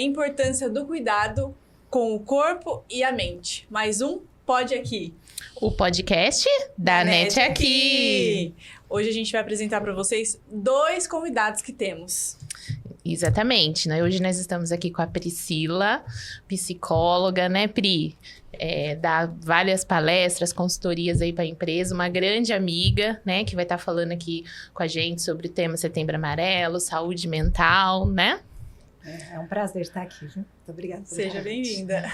importância do cuidado com o corpo e a mente. Mais um Pode Aqui. O podcast da NET Aqui. Hoje a gente vai apresentar para vocês 2 convidados que temos. Exatamente, né? Hoje nós estamos aqui com a Priscila, psicóloga, né, Pri? Dá várias palestras, consultorias aí para a empresa, uma grande amiga, né, que vai estar falando aqui com a gente sobre o tema Setembro Amarelo, saúde mental, né? É um prazer estar aqui, viu? Muito obrigada. Seja bem-vinda.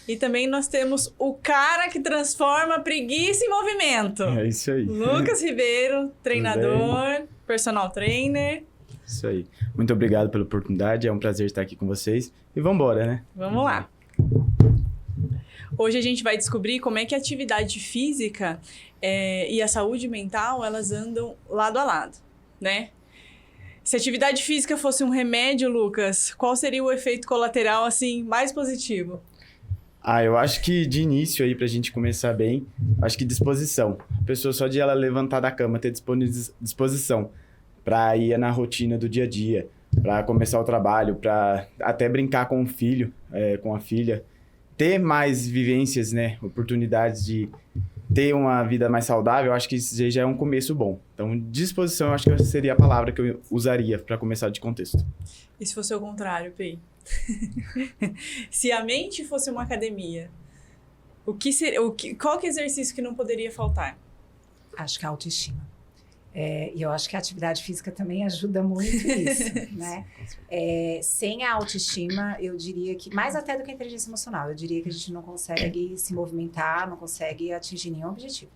E também nós temos o cara que transforma preguiça em movimento. É isso aí. Lucas Ribeiro, treinador, personal trainer. Isso aí. Muito obrigado pela oportunidade, é um prazer estar aqui com vocês. E vamos embora, né? Vamos lá. Hoje a gente vai descobrir como é que a atividade física e a saúde mental, elas andam lado a lado, né? Se a atividade física fosse um remédio, Lucas, qual seria o efeito colateral, assim, mais positivo? Eu acho que de início aí, pra gente começar bem, acho que disposição. A pessoa só de ela levantar da cama, ter disposição pra ir na rotina do dia a dia, pra começar o trabalho, pra até brincar com o filho, com a filha, ter mais vivências, né, oportunidades de ter uma vida mais saudável, eu acho que isso já é um começo bom. Então, disposição, eu acho que seria a palavra que eu usaria para começar de contexto. E se fosse o contrário, Pei? Se a mente fosse uma academia, qual que é o exercício que não poderia faltar? Acho que a autoestima. E eu acho que a atividade física também ajuda muito nisso, né? Sem a autoestima, eu diria que, mais até do que a inteligência emocional, eu diria que a gente não consegue se movimentar, não consegue atingir nenhum objetivo.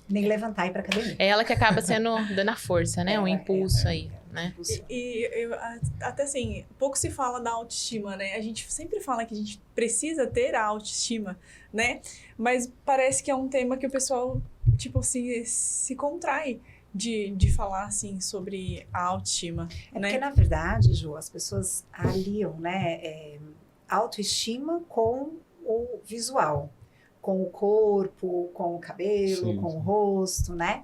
Nem levantar e ir pra academia. É ela que acaba dando a força, né? Um impulso aí, né? Até assim, pouco se fala da autoestima, né? A gente sempre fala que a gente precisa ter a autoestima, né? Mas parece que é um tema que o pessoal, tipo assim, se contrai de falar, assim, sobre a autoestima, né? Porque, na verdade, Ju, as pessoas aliam, né, autoestima com o visual, com o corpo, com o cabelo, Sim. com o rosto, né?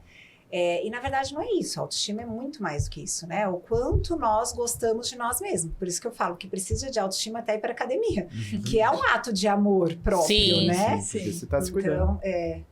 E, na verdade, não é isso. A autoestima é muito mais do que isso, né? O quanto nós gostamos de nós mesmos. Por isso que eu falo que precisa de autoestima até ir para academia, que é um ato de amor próprio, Sim, né? Sim. Você tá se cuidando.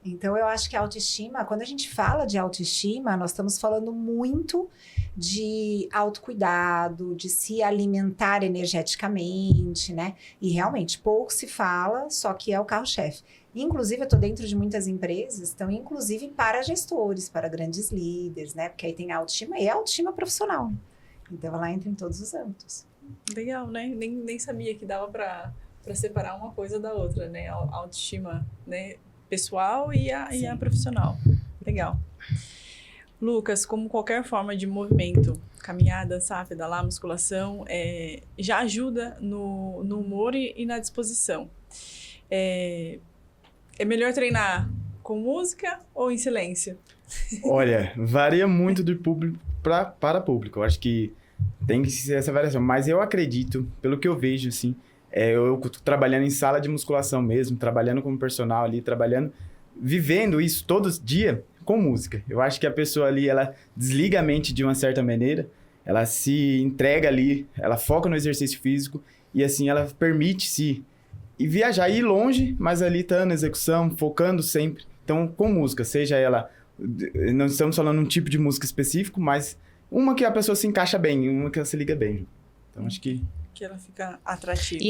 Então, eu acho que a autoestima, quando a gente fala de autoestima, nós estamos falando muito de autocuidado, de se alimentar energeticamente, né? E realmente, pouco se fala, só que é o carro-chefe. Inclusive, eu estou dentro de muitas empresas, então, inclusive para gestores, para grandes líderes, né? Porque aí tem a autoestima e a autoestima profissional. Então, ela entra em todos os âmbitos. Legal, né? Nem sabia que dava para separar uma coisa da outra, né? A autoestima, né, pessoal e a profissional. Legal. Lucas, como qualquer forma de movimento, caminhada, dançar, pedalar, musculação, já ajuda no humor e na disposição. É melhor treinar com música ou em silêncio? Olha, varia muito do público para público. Eu acho que tem que ser essa variação. Mas eu acredito, pelo que eu vejo, assim, eu tô trabalhando em sala de musculação mesmo, trabalhando como personal ali, vivendo isso todo dia com música. Eu acho que a pessoa ali, ela desliga a mente de uma certa maneira, ela se entrega ali, ela foca no exercício físico e assim ela permite-se e viajar, ir longe, mas ali tá na execução, focando sempre. Então, com música, seja ela... Não estamos falando um tipo de música específico, mas uma que a pessoa se encaixa bem, uma que ela se liga bem. Então, acho que ela fica atrativa.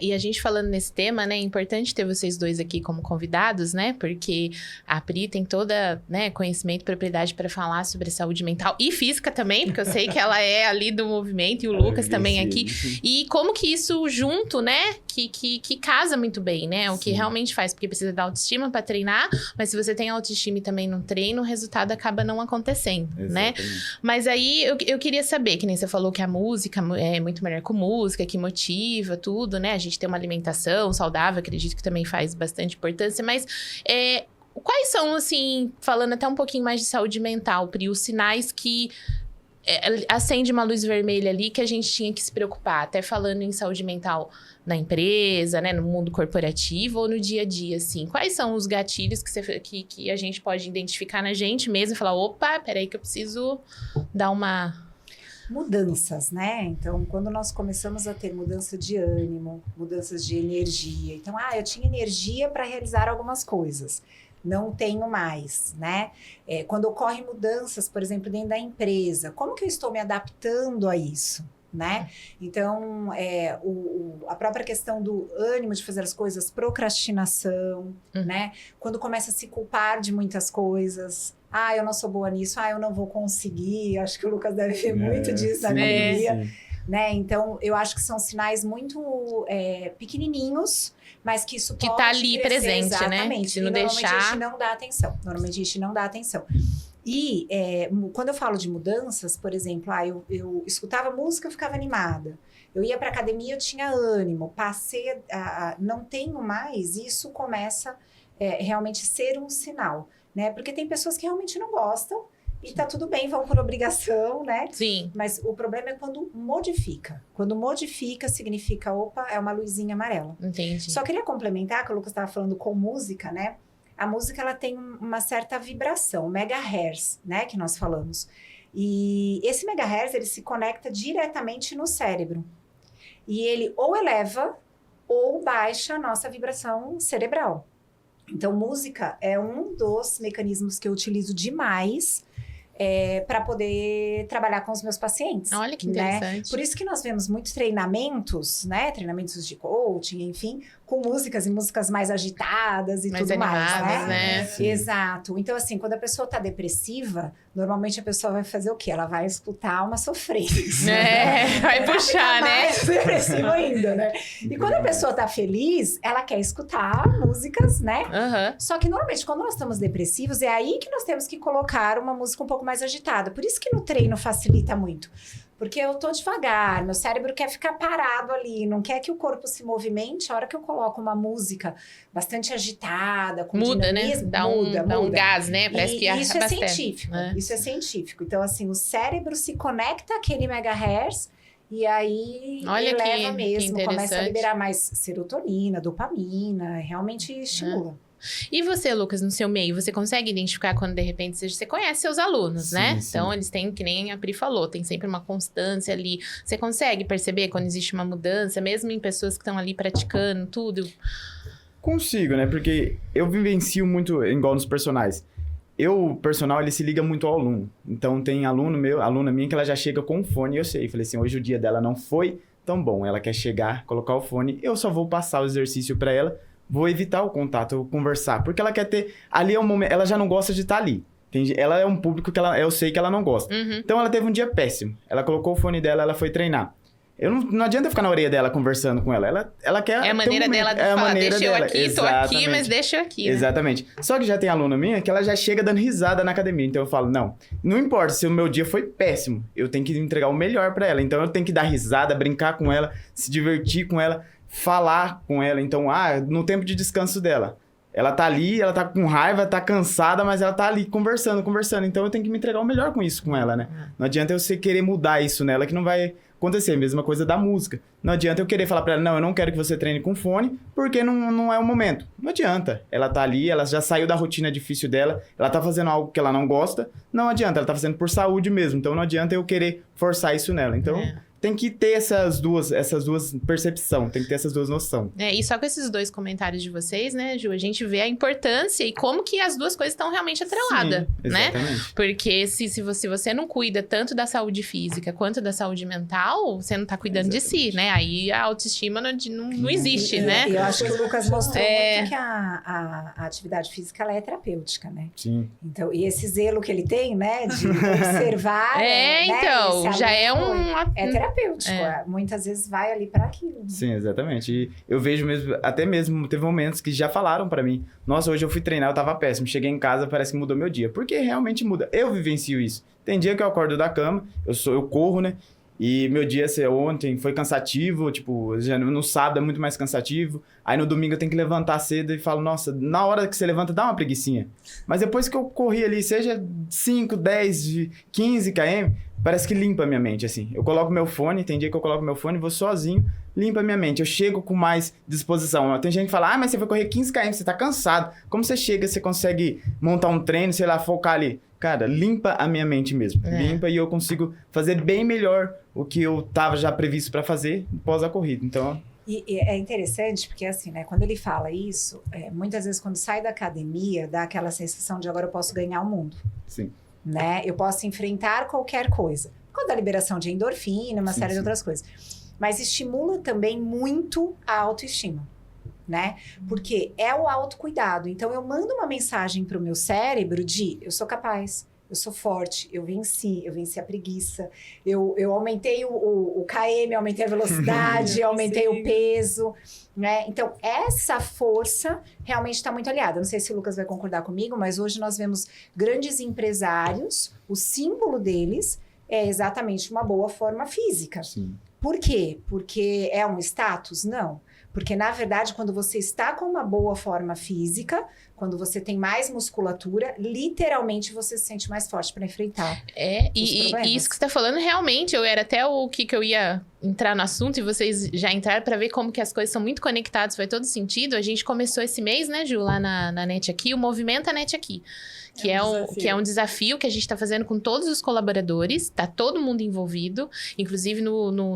E a gente falando nesse tema, né, é importante ter vocês dois aqui como convidados, né, porque a Pri tem toda, né, conhecimento e propriedade para falar sobre saúde mental e física também, porque eu sei que ela é ali do movimento e o Lucas também aqui. E como que isso junto, né, que casa muito bem, né, o que realmente faz, porque precisa da autoestima para treinar, mas se você tem autoestima e também não treina, o resultado acaba não acontecendo, né? Mas aí eu queria saber, que nem você falou que a música é muito melhor com música, que motiva tudo, né? A gente tem uma alimentação saudável, acredito que também faz bastante importância, mas quais são, assim, falando até um pouquinho mais de saúde mental, Pri, os sinais que acende uma luz vermelha ali que a gente tinha que se preocupar, até falando em saúde mental na empresa, né, no mundo corporativo ou no dia a dia, assim. Quais são os gatilhos que a gente pode identificar na gente mesmo e falar, opa, peraí que eu preciso dar uma mudanças, né? Então, quando nós começamos a ter mudança de ânimo, mudanças de energia. Então, eu tinha energia para realizar algumas coisas. Não tenho mais, né? Quando ocorrem mudanças, por exemplo, dentro da empresa, como que eu estou me adaptando a isso? Né? Então, a própria questão do ânimo de fazer as coisas, procrastinação, né? Quando começa a se culpar de muitas coisas. Eu não sou boa nisso, eu não vou conseguir. Acho que o Lucas deve ver muito disso na academia. Né? Então, eu acho que são sinais muito pequenininhos, mas que isso que pode tá ali crescer, presente, exatamente. né? Se não Normalmente deixar... a gente não dá atenção. Normalmente a gente não dá atenção. E quando eu falo de mudanças, por exemplo, eu escutava música, eu ficava animada. Eu ia para academia, eu tinha ânimo. Passei não tenho mais, isso começa realmente ser um sinal, né? Porque tem pessoas que realmente não gostam e tá tudo bem, vão por obrigação, né? Sim. Mas o problema é quando modifica. Quando modifica, significa, opa, é uma luzinha amarela. Entendi. Só queria complementar, que o Lucas estava falando com música, né? A música, ela tem uma certa vibração, megahertz, né, que nós falamos. E esse megahertz, ele se conecta diretamente no cérebro. E ele ou eleva ou baixa a nossa vibração cerebral. Então, música é um dos mecanismos que eu utilizo demais para poder trabalhar com os meus pacientes. Olha que interessante. Né? Por isso que nós vemos muitos treinamentos, né? Treinamentos de coaching, enfim, com músicas e músicas mais agitadas e mais tudo animadas, mais, né? Exato. Então, assim, quando a pessoa tá depressiva, normalmente a pessoa vai fazer o quê? Ela vai escutar uma sofrência. Vai puxar, né? Mais depressivo ainda, né? E quando a pessoa tá feliz, ela quer escutar músicas, né? Só que normalmente quando nós estamos depressivos, é aí que nós temos que colocar uma música um pouco mais agitada. Por isso que no treino facilita muito. Porque eu tô devagar, meu cérebro quer ficar parado ali, não quer que o corpo se movimente. A hora que eu coloco uma música bastante agitada, com dinamismo, né? Dá um gás, né? Parece que isso é científico, isso é científico. Então, assim, o cérebro se conecta àquele megahertz e aí eleva mesmo, começa a liberar mais serotonina, dopamina, realmente estimula. E você, Lucas, no seu meio, você consegue identificar quando, de repente, você conhece seus alunos, né? Sim. Então, eles têm, que nem a Pri falou, tem sempre uma constância ali. Você consegue perceber quando existe uma mudança, mesmo em pessoas que estão ali praticando tudo? Consigo, né? Porque eu vivencio muito, igual nos personagens. O personal, ele se liga muito ao aluno. Então, tem aluna minha, que ela já chega com o fone e eu sei. Falei assim, hoje o dia dela não foi tão bom. Ela quer chegar, colocar o fone, eu só vou passar o exercício para ela. Vou evitar o contato, eu conversar. Porque ela quer ter... Ali é um momento... Ela já não gosta de estar ali. Entende? Ela é um público que eu sei que ela não gosta. Então, ela teve um dia péssimo. Ela colocou o fone dela, ela foi treinar. Não adianta eu ficar na orelha dela conversando com ela. Ela quer... É a maneira dela de falar, deixa eu aqui, tô aqui, mas deixa eu aqui, né? Exatamente. Só que já tem aluna minha que ela já chega dando risada na academia. Então, eu falo, não importa se o meu dia foi péssimo. Eu tenho que entregar o melhor pra ela. Então, eu tenho que dar risada, brincar com ela, se divertir com ela, falar com ela. Então, no tempo de descanso dela, ela tá ali, ela tá com raiva, tá cansada, mas ela tá ali conversando. Então, eu tenho que me entregar o melhor com isso, com ela, né? Não adianta eu querer mudar isso nela, que não vai acontecer. Mesma coisa da música. Não adianta eu querer falar pra ela, não, eu não quero que você treine com fone, porque não é o momento. Não adianta. Ela tá ali, ela já saiu da rotina difícil dela, ela tá fazendo algo que ela não gosta, não adianta, ela tá fazendo por saúde mesmo. Então, não adianta eu querer forçar isso nela. Então... Tem que ter essas duas percepções, tem que ter essas duas noções. E só com esses dois comentários de vocês, né, Ju, a gente vê a importância e como que as duas coisas estão realmente atreladas, né? Porque se você não cuida tanto da saúde física quanto da saúde mental, você não tá cuidando de si, né? Aí a autoestima não existe, né? Eu acho que o Lucas mostrou muito que a atividade física, ela é terapêutica, né? Sim. Então, e esse zelo que ele tem, né, de observar... então, já é É terapêutico. Muitas vezes vai ali para aquilo. Né? Sim, exatamente. E eu vejo mesmo, até mesmo, teve momentos que já falaram para mim, nossa, hoje eu fui treinar, eu tava péssimo, cheguei em casa, parece que mudou meu dia. Porque realmente muda. Eu vivencio isso. Tem dia que eu acordo da cama, eu corro, né? E meu dia ontem foi cansativo, tipo, já no sábado é muito mais cansativo. Aí no domingo eu tenho que levantar cedo e falo, nossa, na hora que você levanta dá uma preguicinha. Mas depois que eu corri ali, seja 5, 10, 15 km, parece que limpa a minha mente, assim. Eu coloco meu fone, tem dia que eu coloco meu fone, vou sozinho, limpa a minha mente. Eu chego com mais disposição. Tem gente que fala, mas você foi correr 15 km, você tá cansado. Como você chega, você consegue montar um treino, sei lá, focar ali? cara, limpa a minha mente mesmo. Limpa e eu consigo fazer bem melhor o que eu tava já previsto para fazer pós a corrida. Então... E é interessante porque, assim, né, quando ele fala isso, muitas vezes quando sai da academia, dá aquela sensação de agora eu posso ganhar o mundo. Sim. Né? Eu posso enfrentar qualquer coisa. Por causa da liberação de endorfina, uma série de outras coisas. Mas estimula também muito a autoestima, né? Porque é o autocuidado. Então, eu mando uma mensagem para o meu cérebro de eu sou capaz, eu sou forte, eu venci a preguiça, eu aumentei o KM, aumentei a velocidade, eu aumentei o peso, né? Então, essa força realmente está muito aliada. Não sei se o Lucas vai concordar comigo, mas hoje nós vemos grandes empresários, o símbolo deles é exatamente uma boa forma física. Sim. Por quê? Porque é um status? Não. Porque, na verdade, quando você está com uma boa forma física, quando você tem mais musculatura, literalmente você se sente mais forte para enfrentar e isso que você tá falando, realmente, eu era até o que eu ia entrar no assunto, e vocês já entraram para ver como que as coisas são muito conectadas, faz todo sentido. A gente começou esse mês, né, Ju, lá na NET Aqui, o Movimenta NET Aqui. Que é um desafio que a gente está fazendo com todos os colaboradores, tá todo mundo envolvido, inclusive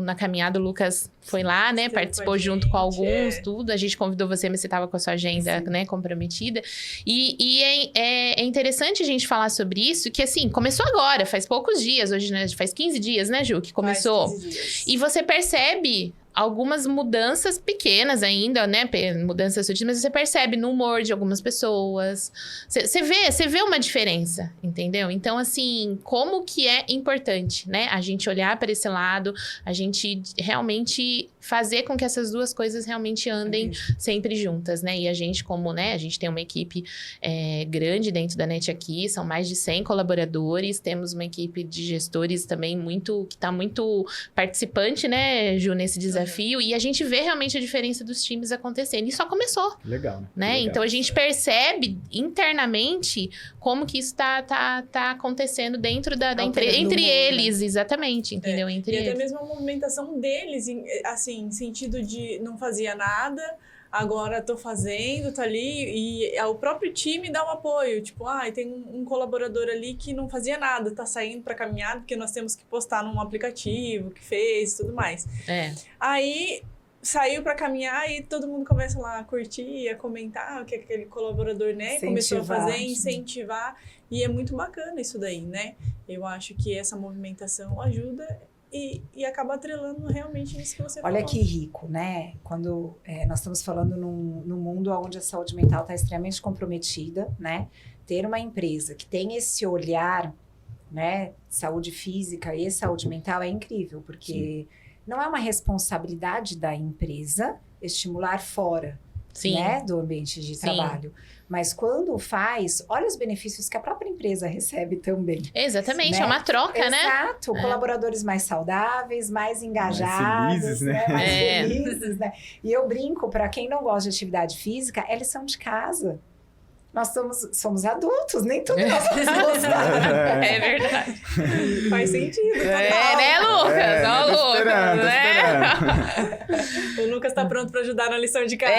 na caminhada o Lucas foi lá, né, participou junto com alguns, tudo, a gente convidou você, mas você estava com a sua agenda, né, comprometida, e é interessante a gente falar sobre isso, que assim, começou agora, faz poucos dias, hoje, né, faz 15 dias, né, Ju, que começou, faz 15 dias. E você percebe algumas mudanças pequenas ainda, né? Mudanças sutis, mas você percebe no humor de algumas pessoas. Você vê uma diferença, entendeu? Então, assim, como que é importante, né? A gente olhar para esse lado, a gente realmente fazer com que essas duas coisas realmente andem sempre juntas, né? E a gente, como, né? A gente tem uma equipe grande dentro da NET Aqui, são mais de 100 colaboradores, temos uma equipe de gestores também que está muito participante, né, Ju, nesse desafio. E a gente vê realmente a diferença dos times acontecendo. E só começou. Legal, né? Legal. Então, a gente percebe internamente como que isso tá acontecendo dentro da empresa. Entre eles, exatamente, entendeu? Entre eles. E eles. até mesmo a movimentação deles, assim, em sentido de não fazia nada, agora tô fazendo, tá ali, e o próprio time dá um apoio, tipo, tem um colaborador ali que não fazia nada, tá saindo pra caminhada, porque nós temos que postar num aplicativo que fez e tudo mais. Aí saiu pra caminhar e todo mundo começa lá a curtir, a comentar o que aquele colaborador, né, começou a fazer, incentivar, e é muito bacana isso daí, né? Eu acho que essa movimentação ajuda e acaba atrelando realmente nisso que você falou. Olha que rico, né? Quando nós estamos falando num mundo onde a saúde mental está extremamente comprometida, né? Ter uma empresa que tem esse olhar, né? Saúde física e saúde mental é incrível, porque não é uma responsabilidade da empresa estimular fora, né? Do ambiente de trabalho. Mas quando faz, olha os benefícios que a própria empresa recebe também. Exatamente, né? É uma troca, né? Exato, colaboradores mais saudáveis, mais engajados, mais felizes, né? Mais felizes, né? E eu brinco, para quem não gosta de atividade física, é lição de casa. Nós somos adultos, nem tudo nós vamos gostar. É verdade. Faz sentido. Né, Lucas? Ó, Lucas. O Lucas tá pronto pra ajudar na lição de casa.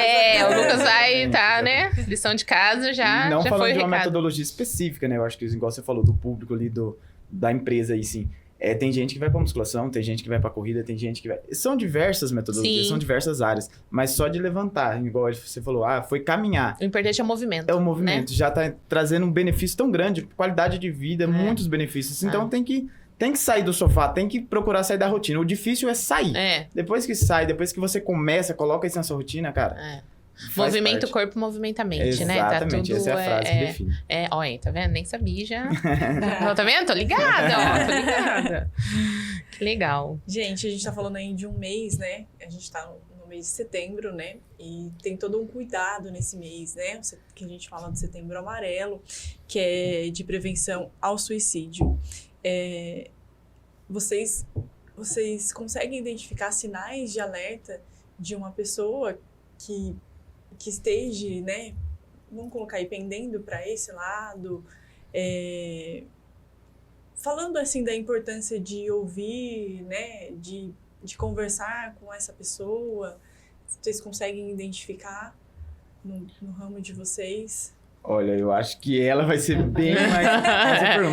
O Lucas vai, né? Lição de casa já Não já falando foi de uma recado. metodologia específica, né? Eu acho que, igual você falou, do público ali, da empresa aí, sim. Tem gente que vai pra musculação, tem gente que vai pra corrida, tem gente que vai... São diversas metodologias, são diversas áreas. Mas só de levantar, igual você falou, foi caminhar. O importante é o movimento. É o movimento, né? Já tá trazendo um benefício tão grande, qualidade de vida, muitos benefícios. Então tem que sair do sofá, tem que procurar sair da rotina. O difícil é sair. Depois que sai, depois que você começa, coloca isso na sua rotina, cara... Movimenta o corpo, movimenta a mente, né? Exatamente, essa é a frase que define. Olha, tá vendo? Nem sabia já. Tá vendo? Tô ligada. Que legal. Gente, a gente tá falando aí de um mês, né? A gente tá no mês de setembro, né? E tem todo um cuidado nesse mês, né? Que a gente fala do Setembro Amarelo, que é de prevenção ao suicídio. Vocês conseguem identificar sinais de alerta de uma pessoa que esteja, né, vamos colocar aí, pendendo para esse lado, falando assim da importância de ouvir, né, de conversar com essa pessoa, vocês conseguem identificar no ramo de vocês? Olha, eu acho que ela vai ser bem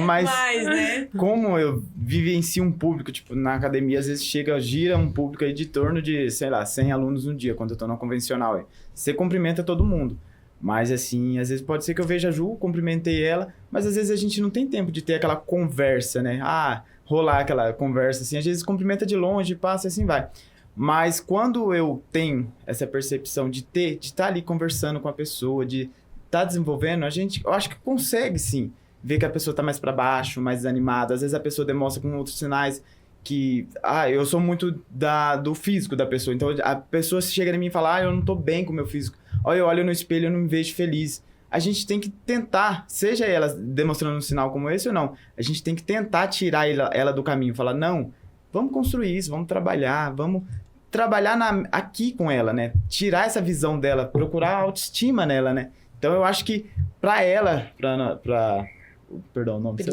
mais... Mais, né? Como eu vivencio um público, tipo, na academia, às vezes gira um público aí de torno de, sei lá, 100 alunos no dia, quando eu tô na convencional. Aí. Você cumprimenta todo mundo. Mas, assim, às vezes pode ser que eu veja a Ju, cumprimentei ela, mas às vezes a gente não tem tempo de ter aquela conversa, né? Rolar aquela conversa, assim, às vezes cumprimenta de longe, passa e assim vai. Mas quando eu tenho essa percepção de estar ali conversando com a pessoa, de estar desenvolvendo, eu acho que consegue, sim, ver que a pessoa tá mais para baixo, mais desanimada. Às vezes a pessoa demonstra com outros sinais que, eu sou muito do físico da pessoa. Então a pessoa chega em mim e fala, eu não tô bem com o meu físico. Olha, eu olho no espelho e eu não me vejo feliz. A gente tem que tentar, seja ela demonstrando um sinal como esse ou não, a gente tem que tentar tirar ela do caminho. Falar, não, vamos construir isso, vamos trabalhar aqui com ela, né? Tirar essa visão dela, procurar autoestima nela, né? Então eu acho que pra ela, perdão, o nome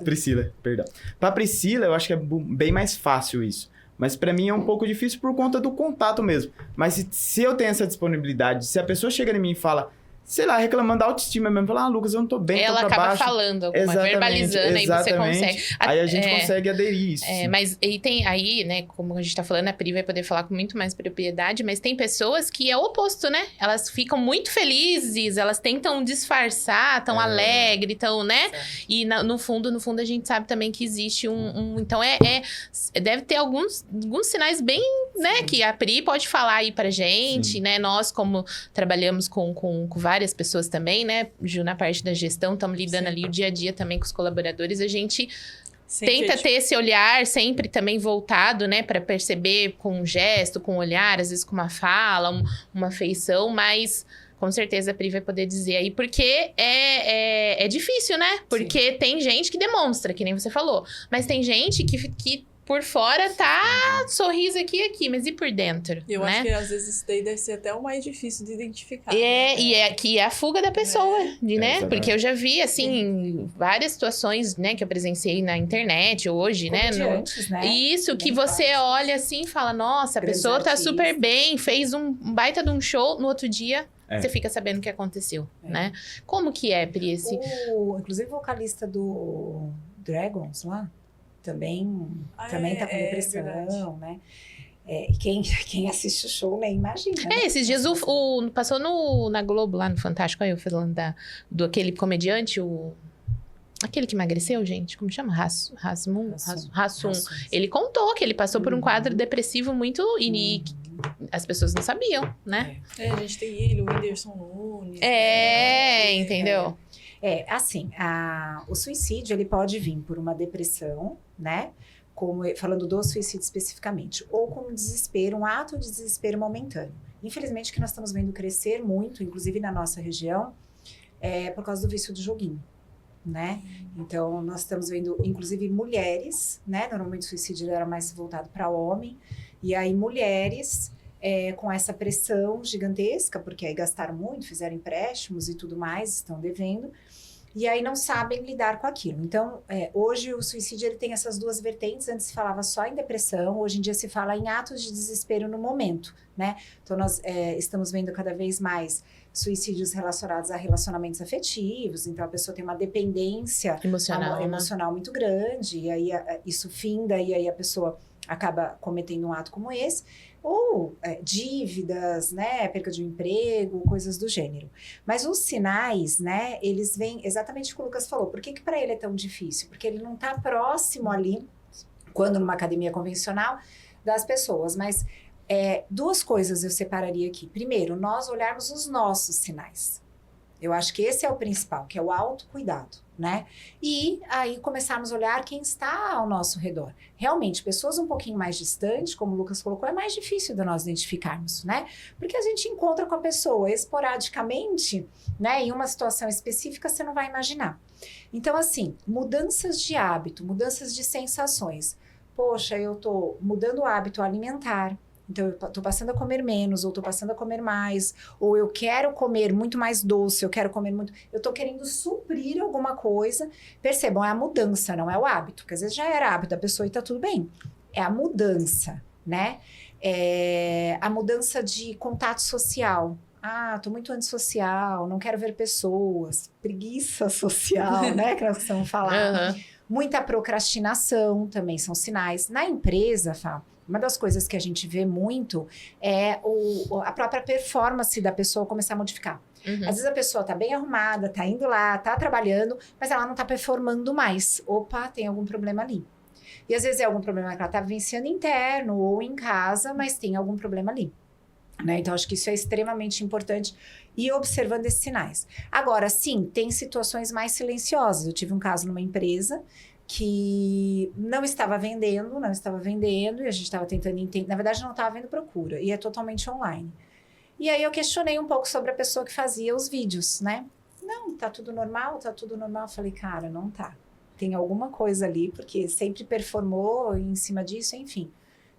Priscila, perdão. Pra Priscila, eu acho que é bem mais fácil isso. Mas pra mim é um pouco difícil por conta do contato mesmo. Mas se eu tenho essa disponibilidade, se a pessoa chega em mim e fala, sei lá, reclamando da autoestima mesmo, fala, Lucas, eu não tô bem, ela tô pra acaba baixo. falando alguma, verbalizando, aí você consegue. Aí a gente consegue aderir isso. Mas e tem aí, né, como a gente tá falando, a Pri vai poder falar com muito mais propriedade, mas tem pessoas que é o oposto, né? Elas ficam muito felizes, elas tentam disfarçar, tão alegre, tão, né? Certo. E no fundo a gente sabe também que existe então deve ter alguns sinais bem, né, que a Pri pode falar aí pra gente, sim, né? Nós, como trabalhamos com várias pessoas também, né? Ju, na parte da gestão, estamos lidando ali o dia a dia também com os colaboradores, a gente tenta ter esse olhar sempre também voltado, né? Para perceber com um gesto, com um olhar, às vezes com uma fala, uma feição, mas com certeza a Pri vai poder dizer aí, porque é difícil, né? Porque sim, tem gente que demonstra, que nem você falou, mas tem gente que por fora tá sorriso aqui, mas e por dentro, eu né? acho que às vezes isso daí deve ser até o mais difícil de identificar. E é a fuga da pessoa, né? Porque eu já vi, assim, sim, várias situações, né, que eu presenciei na internet hoje, né? Né? Isso, que você olha assim e fala, nossa, a pessoa tá super bem, fez um baita de um show, no outro dia você fica sabendo o que aconteceu, né? Como que é, Pri? Inclusive o vocalista do Dragons lá, também tá com depressão, né? E quem assiste o show, né, imagina. Né? Esses dias passou na Globo, lá no Fantástico, aí eu falando do aquele comediante, aquele que emagreceu, gente, como chama? Rassum. Ele contou que ele passou por um quadro depressivo muito... E as pessoas não sabiam, né? A gente tem ele, o Whindersson Nunes. Entendeu? Assim, o suicídio, ele pode vir por uma depressão, né? Falando do suicídio especificamente, ou com um desespero, um ato de desespero momentâneo. Infelizmente, o que nós estamos vendo crescer muito, inclusive na nossa região, é por causa do vício do joguinho, né? Então, nós estamos vendo, inclusive, mulheres, né? Normalmente o suicídio era mais voltado para homem, e aí mulheres com essa pressão gigantesca, porque aí gastaram muito, fizeram empréstimos e tudo mais, estão devendo, e aí não sabem lidar com aquilo. Então, hoje o suicídio ele tem essas duas vertentes. Antes se falava só em depressão, hoje em dia se fala em atos de desespero no momento, né? Então, nós estamos vendo cada vez mais suicídios relacionados a relacionamentos afetivos. Então, a pessoa tem uma dependência emocional muito grande, e aí isso finda, e aí a pessoa acaba cometendo um ato como esse, ou dívidas, né, perca de um emprego, coisas do gênero. Mas os sinais, né, eles vêm exatamente o que o Lucas falou. Por que para ele é tão difícil? Porque ele não está próximo ali, quando numa academia convencional, das pessoas. Mas duas coisas eu separaria aqui. Primeiro, nós olharmos os nossos sinais. Eu acho que esse é o principal, que é o autocuidado, né? E aí começarmos a olhar quem está ao nosso redor. Realmente, pessoas um pouquinho mais distantes, como o Lucas colocou, é mais difícil de nós identificarmos, né? Porque a gente encontra com a pessoa esporadicamente, né? Em uma situação específica, você não vai imaginar. Então, assim, mudanças de hábito, mudanças de sensações. Poxa, eu tô mudando o hábito alimentar. Então, eu tô passando a comer menos, ou tô passando a comer mais, ou eu quero comer muito mais doce, eu quero comer muito... Eu tô querendo suprir alguma coisa. Percebam, é a mudança, não é o hábito, porque às vezes já era hábito da pessoa e tá tudo bem. É a mudança, né? A mudança de contato social. tô muito antissocial, não quero ver pessoas, preguiça social, né, que nós precisamos falar. Muita procrastinação também são sinais. Na empresa, Fá, uma das coisas que a gente vê muito é a própria performance da pessoa começar a modificar. Às vezes a pessoa tá bem arrumada, tá indo lá, tá trabalhando, mas ela não tá performando mais. Opa, tem algum problema ali. E às vezes é algum problema que ela tá vivenciando interno ou em casa, mas tem algum problema ali. Né? Então, acho que isso é extremamente importante e observando esses sinais. Agora, sim, tem situações mais silenciosas. Eu tive um caso numa empresa que não estava vendendo, e a gente estava tentando entender. Na verdade, não estava vendo procura, e é totalmente online. E aí eu questionei um pouco sobre a pessoa que fazia os vídeos, né? Não, tá tudo normal, Eu falei, cara, não tá. Tem alguma coisa ali, porque sempre performou em cima disso, enfim.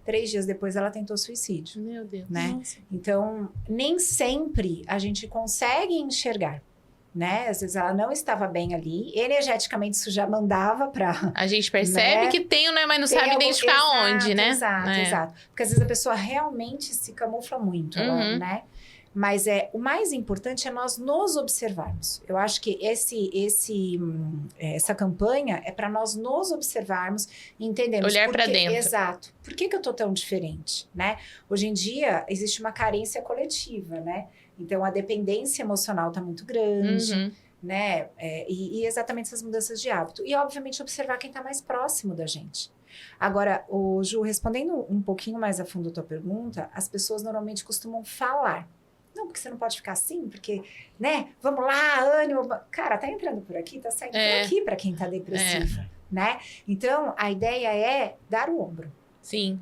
3 dias depois ela tentou suicídio. Meu Deus. Né? Nossa. Então, nem sempre a gente consegue enxergar, né? Às vezes ela não estava bem ali, energeticamente isso já mandava para... A gente percebe, né, que tem, né, mas não sabe identificar onde, né? Exato. Porque às vezes a pessoa realmente se camufla muito, né? Mas o mais importante é nós nos observarmos. Eu acho que essa campanha é para nós nos observarmos e entendermos. Olhar para dentro. Exato. Por que eu tô tão diferente, né? Hoje em dia, existe uma carência coletiva, né? Então, a dependência emocional tá muito grande, né? E exatamente essas mudanças de hábito. E, obviamente, observar quem tá mais próximo da gente. Agora, Ju, respondendo um pouquinho mais a fundo a tua pergunta, as pessoas normalmente costumam falar. Não, porque você não pode ficar assim, porque, né? Vamos lá, ânimo. Cara, tá entrando por aqui, tá saindo por aqui para quem tá depressivo, né? Então, a ideia é dar o ombro. Sim.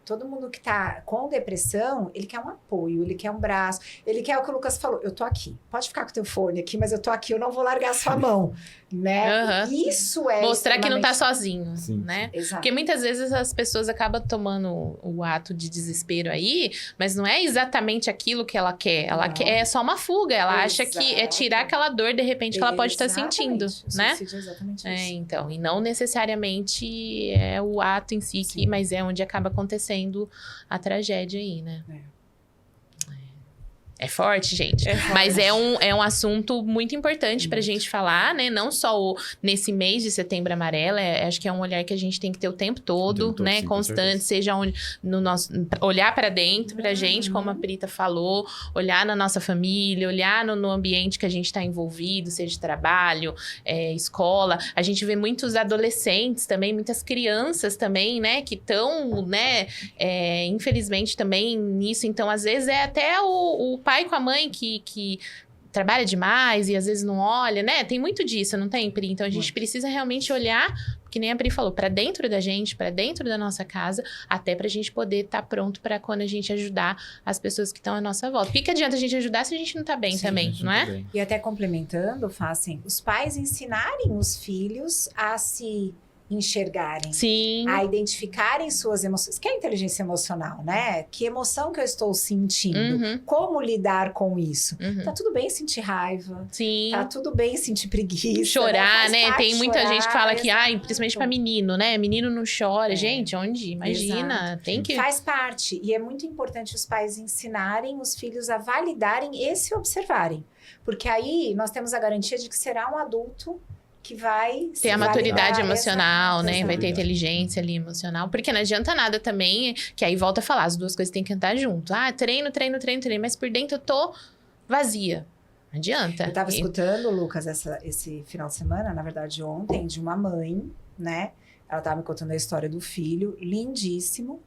Todo mundo que tá com depressão, ele quer um apoio, ele quer um braço, ele quer o que o Lucas falou, eu tô aqui, pode ficar com o teu fone aqui, mas eu tô aqui, eu não vou largar a sua mão, né? Isso é mostrar que não tá sozinho, Sim. né? Exato. Porque muitas vezes as pessoas acabam tomando o ato de desespero aí, mas não é exatamente aquilo que ela quer, ela quer, é só uma fuga, ela acha que é tirar aquela dor, de repente, que ela pode estar sentindo, né? É exatamente isso. Então, e não necessariamente é o ato em si, mas é onde acaba acontecendo a tragédia aí, né? É forte, gente. Mas é um assunto muito importante pra gente falar, né? Não só nesse mês de Setembro Amarelo. Acho que é um olhar que a gente tem que ter o tempo todo, né? Sim, constante, seja onde, no nosso... Olhar pra dentro, pra gente, como a Prita falou. Olhar na nossa família, olhar no ambiente que a gente tá envolvido, seja trabalho, escola. A gente vê muitos adolescentes também, muitas crianças também, né? Que estão, né? Infelizmente também nisso. Então, às vezes, é até o pai com a mãe que trabalha demais e às vezes não olha, né? Tem muito disso, não tem, Pri? Então, a gente precisa realmente olhar, que nem a Pri falou, pra dentro da gente, pra dentro da nossa casa, até pra gente poder estar pronto pra quando a gente ajudar as pessoas que estão à nossa volta. O que adianta a gente ajudar se a gente não tá bem também, não é? Bem. E até complementando, Fácil, os pais ensinarem os filhos a se enxergarem, Sim. a identificarem suas emoções, que é a inteligência emocional, né? Que emoção que eu estou sentindo? Como lidar com isso? Tá tudo bem sentir raiva, Sim. tá tudo bem sentir preguiça, Chorar, né? Tem muita gente que fala que, exato. principalmente pra menino, né? Menino não chora. Gente, onde? Imagina, tem que... Faz parte, e é muito importante os pais ensinarem os filhos a validarem e se observarem, porque aí nós temos a garantia de que será um adulto que vai ter a maturidade emocional, exato, né? exato. Vai ter inteligência ali emocional. Porque não adianta nada também, que aí volta a falar, as duas coisas têm que andar junto. Treino, mas por dentro eu tô vazia. Não adianta. Eu tava escutando, Lucas, esse final de semana, na verdade ontem, de uma mãe, né? Ela tava me contando a história do filho, lindíssimo,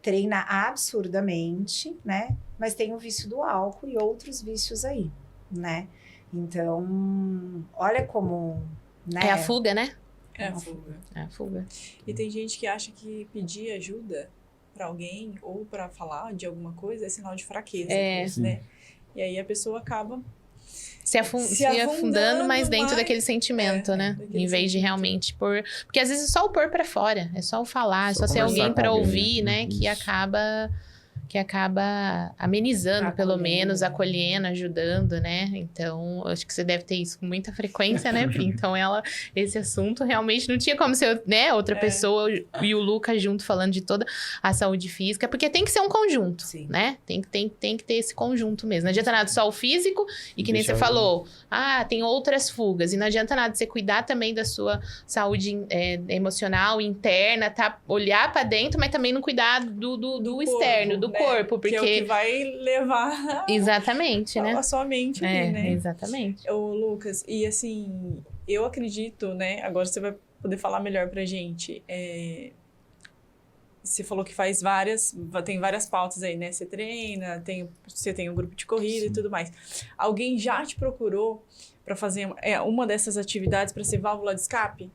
treina absurdamente, né? Mas tem o vício do álcool e outros vícios aí, né? Então, olha como... Né? É a fuga, né? É a fuga. É a fuga. E tem gente que acha que pedir ajuda pra alguém ou pra falar de alguma coisa é sinal de fraqueza, né? E aí a pessoa acaba se afundando mais dentro daquele sentimento, né? Em vez de realmente pôr... Porque às vezes é só o pôr pra fora, é só o falar, é só ter alguém pra ouvir, né? Que acaba que acaba amenizando, pelo Acolhendo. menos, acolhendo, ajudando, né? Então, acho que você deve ter isso com muita frequência, né, Pri? Então, esse assunto realmente não tinha como ser, né, outra pessoa e o Lucas junto falando de toda a saúde física, porque tem que ser um conjunto, Sim. né? Tem que ter esse conjunto mesmo. Não adianta nada só o físico, e que nem Deixa você falou, tem outras fugas, e não adianta nada você cuidar também da sua saúde emocional, interna, tá? Olhar pra dentro, mas também não cuidar do externo, do né? corpo, porque... Que é o que vai levar Exatamente, né? a sua mente ali, né? Exatamente. Ô, Lucas, e assim, eu acredito, né? Agora você vai poder falar melhor pra gente. Você falou que tem várias pautas aí, né? Você treina, você tem um grupo de corrida e tudo mais. Alguém já te procurou para fazer uma dessas atividades para ser válvula de escape?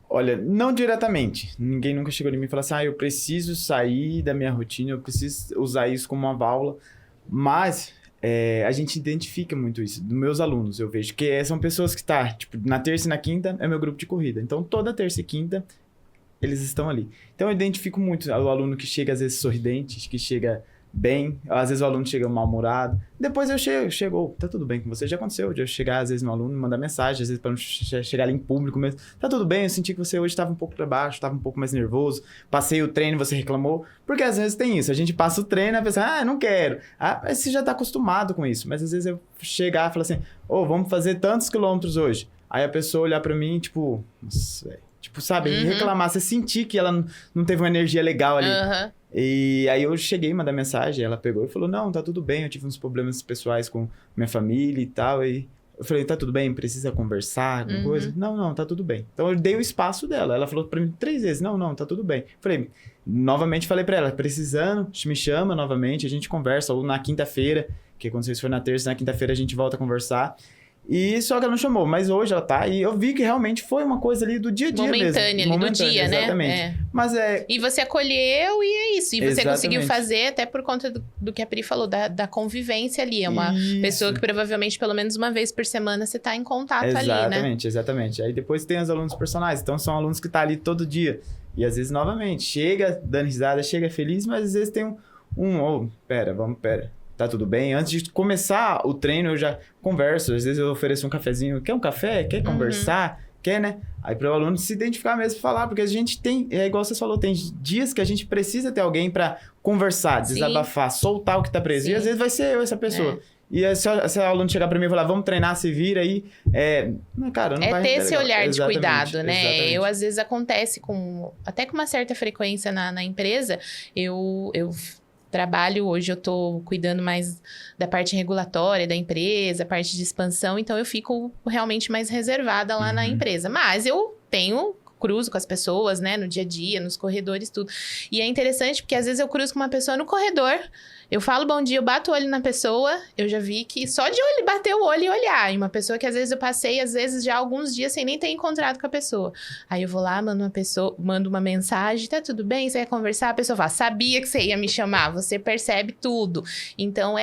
Olha, não diretamente. Ninguém nunca chegou em mim e falou assim, eu preciso sair da minha rotina, eu preciso usar isso como uma válvula. Mas a gente identifica muito isso dos meus alunos. Eu vejo que são pessoas que tipo, na terça e na quinta é meu grupo de corrida. Então, toda terça e quinta eles estão ali. Então, eu identifico muito o aluno que chega, às vezes, sorridente, que chega bem. Às vezes, o aluno chega mal-humorado. Depois, eu chego, tá tudo bem com você? Já aconteceu de eu chegar, às vezes, no aluno, mandar mensagem, às vezes, para não chegar ali em público mesmo. Tá tudo bem, eu senti que você hoje estava um pouco para baixo, estava um pouco mais nervoso. Passei o treino, você reclamou. Porque, às vezes, tem isso. A gente passa o treino, a pessoa, não quero. Mas você já tá acostumado com isso. Mas, às vezes, eu chegar e falar assim, vamos fazer tantos quilômetros hoje. Aí, a pessoa olhar para mim, tipo, nossa, velho. Tipo, sabe, reclamar, você sentir que ela não teve uma energia legal ali. E aí eu cheguei, mandei mensagem, ela pegou e falou, não, tá tudo bem, eu tive uns problemas pessoais com minha família e tal, e eu falei, tá tudo bem, precisa conversar, alguma coisa? Não, tá tudo bem. Então eu dei o espaço dela, ela falou pra mim 3 vezes, não, tá tudo bem. Novamente falei pra ela, precisando, me chama novamente, a gente conversa, ou na quinta-feira, que quando vocês forem na terça, na quinta-feira a gente volta a conversar. E só que ela não chamou, mas hoje ela tá, e eu vi que realmente foi uma coisa ali do dia a dia momentânea, mesmo. Ali do dia, exatamente. Né? Mas E você acolheu e é isso. E você Exatamente. conseguiu fazer até por conta do que a Pri falou, da convivência ali. É uma pessoa que provavelmente pelo menos uma vez por semana você tá em contato ali, né? Exatamente. Aí depois tem os alunos personagens, então são alunos que tá ali todo dia. E às vezes, novamente, chega dando risada, chega feliz, mas às vezes tem pera. Tá tudo bem? Antes de começar o treino, eu já converso. Às vezes eu ofereço um cafezinho. Quer um café? Quer conversar? Quer, né? Aí para o aluno se identificar mesmo e falar. Porque a gente tem, igual você falou, tem dias que a gente precisa ter alguém para conversar, desabafar, soltar o que tá preso. E às vezes vai ser eu, essa pessoa. E se o aluno chegar para mim e falar, vamos treinar, se vira aí. Cara, não vai ter esse olhar de cuidado, né? Exatamente. Eu, às vezes, acontece até com uma certa frequência na empresa. Eu trabalho, hoje eu tô cuidando mais da parte regulatória da empresa, parte de expansão, então eu fico realmente mais reservada lá na empresa. Mas eu cruzo com as pessoas, né, no dia a dia, nos corredores, tudo. E é interessante porque às vezes eu cruzo com uma pessoa no corredor, eu falo bom dia, eu bato o olho na pessoa, eu já vi que só de bater o olho e olhar. E uma pessoa que às vezes eu passei, às vezes já alguns dias sem nem ter encontrado com a pessoa. Aí eu vou lá, mando uma mensagem, tá tudo bem? Você quer conversar? A pessoa fala, sabia que você ia me chamar, você percebe tudo. Então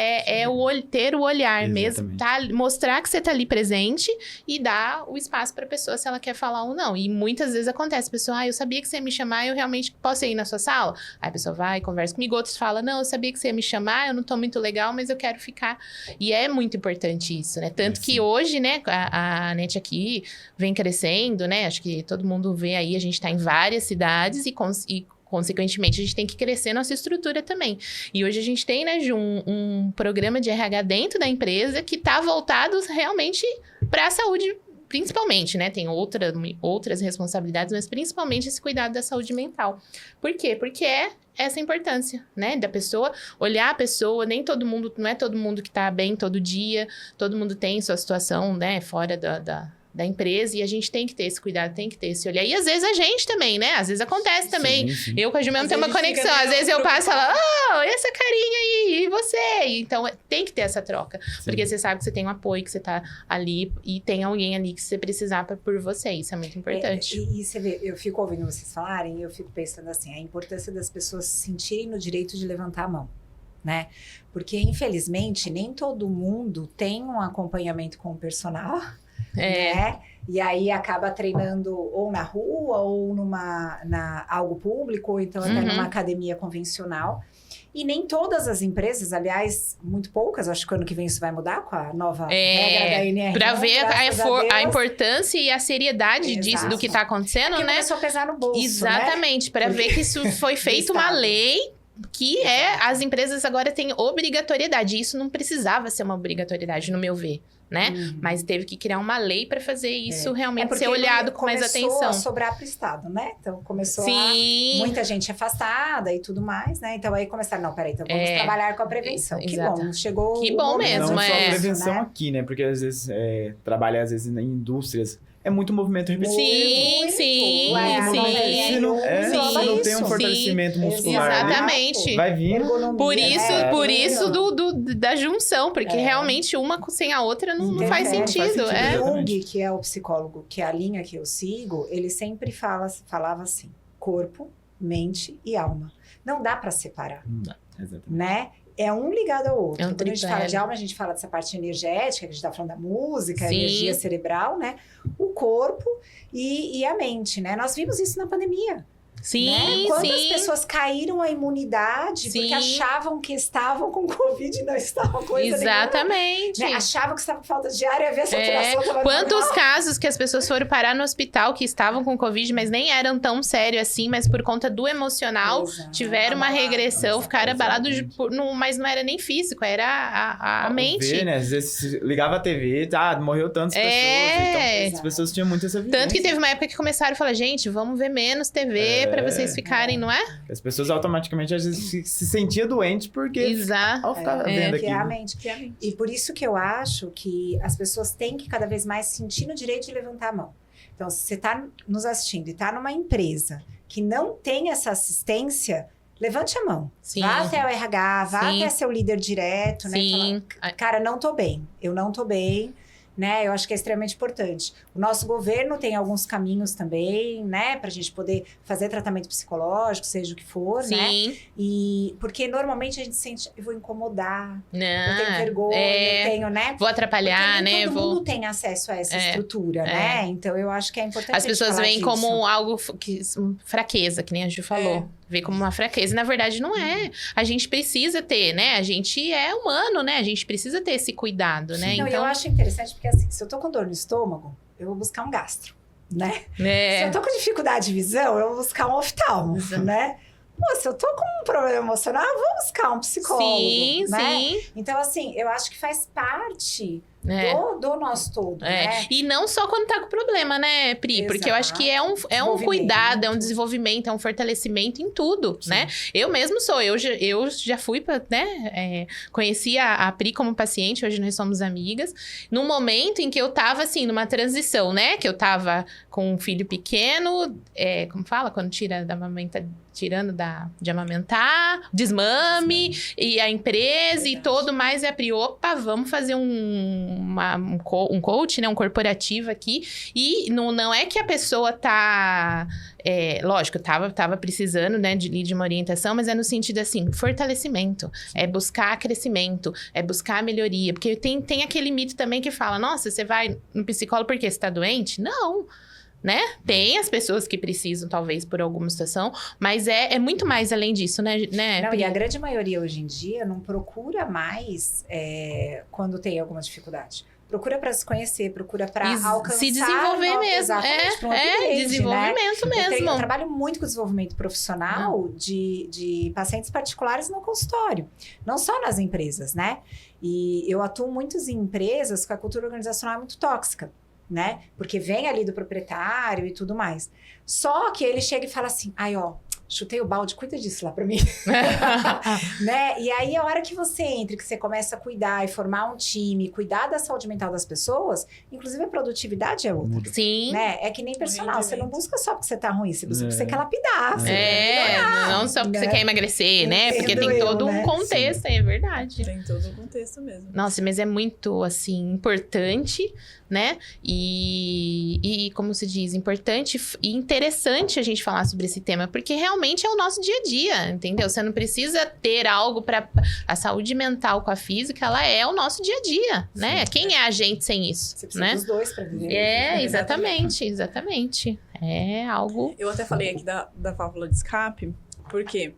ter o olhar mesmo, mostrar que você tá ali presente e dar o espaço pra pessoa se ela quer falar ou não. E muitas vezes acontece, a pessoa, eu sabia que você ia me chamar, eu realmente posso ir na sua sala? Aí a pessoa vai, conversa comigo, outros falam, não, eu sabia que você ia me chamar, eu não tô muito legal, mas eu quero ficar. E é muito importante isso, né? Tanto que hoje, né, a NET aqui vem crescendo, né? Acho que todo mundo vê aí, a gente tá em várias cidades e consequentemente, a gente tem que crescer nossa estrutura também. E hoje a gente tem, né, Ju, um programa de RH dentro da empresa que tá voltado realmente para a saúde, principalmente, né? Tem outras responsabilidades, mas principalmente esse cuidado da saúde mental. Por quê? Porque é essa importância, né? Da pessoa, olhar a pessoa, não é todo mundo que tá bem todo dia, todo mundo tem sua situação, né? Fora da empresa, e a gente tem que ter esse cuidado, tem que ter esse olhar. E às vezes a gente também, né? Às vezes acontece também. Sim. Eu com a Ju mesmo tenho uma conexão. Às vezes eu passo e falo, essa carinha aí, e você? Então, tem que ter essa troca. Sim. Porque você sabe que você tem um apoio, que você tá ali, e tem alguém ali que você precisar por você. Isso é muito importante. E você vê, eu fico ouvindo vocês falarem, e eu fico pensando assim, a importância das pessoas se sentirem no direito de levantar a mão, né? Porque, infelizmente, nem todo mundo tem um acompanhamento com o personal, né? E aí acaba treinando ou na rua ou algo público, ou então até numa academia convencional. E nem todas as empresas, aliás, muito poucas, acho que ano que vem isso vai mudar com a nova regra da NR. Para ver a importância e a seriedade disso, do que está acontecendo, que né? Começou a pesar no bolso, exatamente, né? para ver que isso foi feito uma lei que as empresas agora têm obrigatoriedade. Isso não precisava ser uma obrigatoriedade, no meu ver. Né? Mas teve que criar uma lei para fazer isso realmente ser olhado com mais atenção. Começou a sobrar para o Estado, né? Então começou muita gente afastada e tudo mais, né? Então aí começaram, não, peraí, então vamos trabalhar com a prevenção. Que bom, chegou que bom mesmo, não só a prevenção, né? Aqui, né? Porque às vezes trabalha às vezes em indústrias. É muito movimento repetitivo. Sim. Se não tem um fortalecimento muscular. Exatamente. Vai vir. Por isso da junção, porque realmente uma sem a outra não faz sentido. Jung, que é o psicólogo, que é a linha que eu sigo, ele sempre falava assim: corpo, mente e alma. Não dá para separar. Não dá, exatamente. Né? É um ligado ao outro. Quando a gente fala de alma, a gente fala dessa parte energética, que a gente tá falando da música, a energia cerebral, né? O corpo e a mente, né? Nós vimos isso na pandemia. Sim, né? Quantas pessoas caíram a imunidade porque achavam que estavam com Covid e não estavam com coisa exatamente. Nenhuma, né? Achavam que estavam com falta de ar e a ver a saturação estava Quantos casos que as pessoas foram parar no hospital que estavam com Covid, mas nem eram tão sérios assim, mas por conta do emocional tiveram uma regressão, ficaram abalados, mas não era nem físico, era a mente. Ver, né? Às vezes ligava a TV, morreu tantas pessoas, então as pessoas tinham muito essa vivência. Tanto que teve uma época que começaram a falar, gente, vamos ver menos TV, pra vocês ficarem, não é? As pessoas automaticamente às vezes se sentiam doentes porque ao ficar vendo aqui. E por isso que eu acho que as pessoas têm que cada vez mais sentir no direito de levantar a mão. Então, se você está nos assistindo e está numa empresa que não tem essa assistência, levante a mão. Sim. Vá até o RH, vá até seu líder direto, né? Sim. Falar, cara, não tô bem. Eu não tô bem. Né? Eu acho que é extremamente importante. O nosso governo tem alguns caminhos também, né? Pra gente poder fazer tratamento psicológico, seja o que for, né? E porque normalmente a gente sente, eu vou incomodar, eu tenho vergonha, eu tenho, né? Vou atrapalhar, porque nem né? Todo mundo tem acesso a essa estrutura, né? Então eu acho que é importante. As pessoas veem disso. como algo fraqueza, que nem a Ju falou. Vê como uma fraqueza. E, na verdade, não é. A gente precisa ter, né? A gente é humano, né? A gente precisa ter esse cuidado, né? Não, então... eu acho interessante porque, assim, se eu tô com dor no estômago, eu vou buscar um gastro, né? Se eu tô com dificuldade de visão, eu vou buscar um oftalmo, né? Pô, se eu tô com um problema emocional, eu vou buscar um psicólogo, né? Então, assim, eu acho que faz parte... Do nosso todo, né? E não só quando tá com problema, né, Pri? Exato. Porque eu acho que é um cuidado, é um desenvolvimento, é um fortalecimento em tudo, né? Eu mesmo sou, eu já fui pra, né? Conheci a Pri como paciente, hoje nós somos amigas. Num momento em que eu tava, assim, numa transição, né? Que eu tava com um filho pequeno, como fala? Quando tira da mamenta, tirando de amamentar, desmame, e a empresa e todo mais. E a Pri, opa, vamos fazer um coach, né? Um corporativo aqui. E não é que a pessoa tá... lógico, tava precisando, né, de uma orientação, mas é no sentido, assim, fortalecimento. É buscar crescimento, é buscar melhoria. Porque tem aquele mito também que fala, nossa, você vai no psicólogo porque você tá doente? Não. Né? Tem as pessoas que precisam, talvez, por alguma situação, mas é muito mais além disso, né? Não, e a grande maioria hoje em dia não procura mais quando tem alguma dificuldade. Procura para se conhecer, procura para alcançar... Se desenvolver mesmo. Desenvolvimento mesmo. Eu trabalho muito com desenvolvimento profissional de pacientes particulares no consultório. Não só nas empresas, né? E eu atuo muito em empresas que a cultura organizacional é muito tóxica. Né? Porque vem ali do proprietário e tudo mais. Só que ele chega e fala assim, chutei o balde, cuida disso lá pra mim. Né? E aí, a hora que você entra, que você começa a cuidar e formar um time, cuidar da saúde mental das pessoas, inclusive a produtividade é outra. Sim. Né? É que nem personal, você não busca só porque você tá ruim, você busca porque você quer lapidar. Não só porque você quer emagrecer, né? Porque tem todo um contexto, é verdade. Tem todo um contexto mesmo. Nossa, mas é muito, assim, importante, né? E como se diz, importante e interessante a gente falar sobre esse tema, porque realmente é o nosso dia a dia, entendeu? Você não precisa ter algo para a saúde mental com a física, ela é o nosso dia a dia, né? Quem é a gente sem isso, você precisa né? dos dois para viver. Exatamente. É algo... Eu até falei aqui da válvula de escape, porque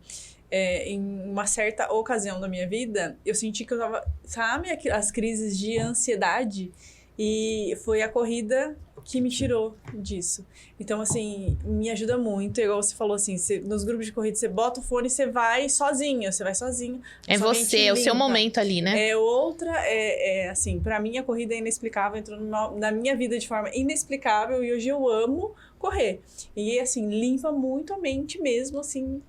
em uma certa ocasião da minha vida, eu senti que eu tava, sabe, as crises de ansiedade, e foi a corrida que me tirou disso. Então, assim, me ajuda muito. Igual você falou, assim, nos grupos de corrida, você bota o fone e você vai sozinho. É você, é o seu momento ali, né? Assim, pra mim a corrida é inexplicável, entrou na minha vida de forma inexplicável, e hoje eu amo correr. E, assim, limpa muito a mente mesmo, assim.